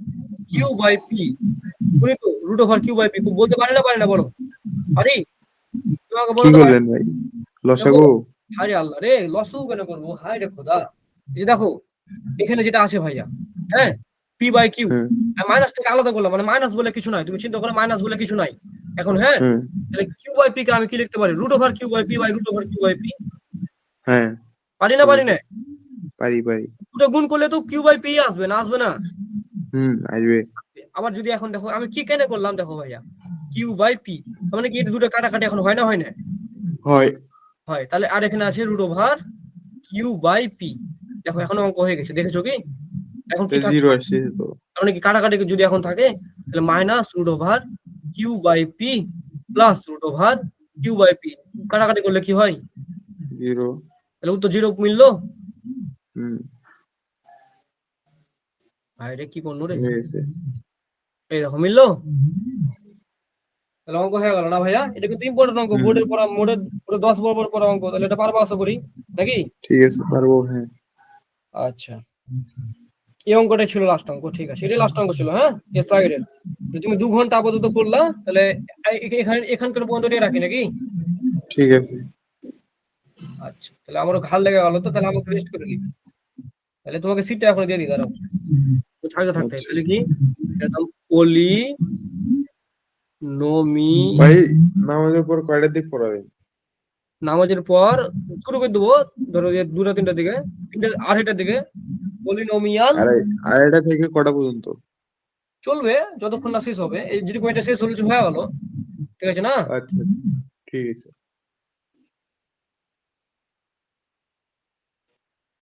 A: কিউ বাই পি গুণিত root over Q by P. বলতে পারি না বলো, পারি? তোমাকে
B: কি
A: বলতে পারি।
B: করলেন ভাই, লসাগু?
A: হায় রে আল্লাহ রে, লসও কেন করবো, হায় রে খোদা। এই যে দেখো এখানে যেটা আছে ভাইয়া, হ্যাঁ পি বাই কিউ,
B: হ্যাঁ
A: মাইনাস থেকে আলাদা করলাম, মানে মাইনাস বলে কিছু নাই, তুমি চিন্তা করো মাইনাস বলে কিছু নাই এখন। হ্যাঁ
B: হুম
A: তাহলে কিউ বাই পি কে আমি কি লিখতে পারি, root over Q by P by root over Q by P.
B: হ্যাঁ
A: পারি না? পারি না?
B: পারি পারি।
A: দুটো গুণ করলে তো কিউ বাই পি আসবে না, আসবে না?
B: আসবে।
A: আবার যদি এখন দেখো আমি কি কেন করলাম, দেখো ভাইয়া কিউ বাই পি, মানে কি দুটো কাটাকাটি এখন হয় না, হয় না?
B: হয়।
A: হয়। তাহলে আর এখানে আছে root over Q by P. দেখো এখন অঙ্ক হয়ে গেছে, দেখেছো কি? এখন কি থাকছে,
B: জিরো আসছে তো।
A: মানে কি কাটাকাটি যদি এখন থাকে, তাহলে minus root over Q by P plus root over Q by P, কাটাকাটি করলে কি হয়,
B: জিরো।
A: তাহলে উত্তর জিরো মিললো।
B: হুম
A: ভাই রে কি করলো রে,
B: হয়ে গেছে।
A: এই দেখো মিললো। তাহলে অঙ্ক হয়ে গেল না ভাইয়া? এটা কিন্তু ইম্পর্টেন্ট অঙ্ক, বোর্ডের পড়া, মোডের 10 বরাবর পড়া অঙ্ক। তাহলে এটা পারবো আশা করি, নাকি?
B: ঠিক আছে, পারবো। হ্যাঁ
A: আচ্ছা এই অঙ্কটাই ছিল লাস্ট অঙ্ক, ঠিক আছে এটাই লাস্ট অঙ্ক ছিল। হ্যাঁ এস আগের তুমি 2 ঘন্টা আপাতত করলা, তাহলে এখানকার পর্যন্ত রাখি নাকি?
B: ঠিক আছে।
A: আচ্ছা তাহলে আমারও ঘাল লেগে গেল, তো তাহলে আমাকে রেস্ট করে নি। তাহলে তোমাকে সিটটা এখন দিয়ে দিই, দাঁড়াও থাকতে।
B: আচ্ছা।
A: তাহলে কি এরকম পলি নোমি,
B: ভাই নামাজের পর কয়টার দিক পড়াবেন?
A: নামাজের পর শুরু করে দেবো, ধরো যে 2টা-3টার দিকে, 3:30টার দিকে। পলিনোমিয়াল
B: আড়াইটা থেকে কটা পর্যন্ত?
A: চলবে যতক্ষণ না শেষ হবে, এই যদি কয়টা শেষ হলে হয়ে গেল, ঠিক আছে না?
B: আচ্ছা ঠিক আছে।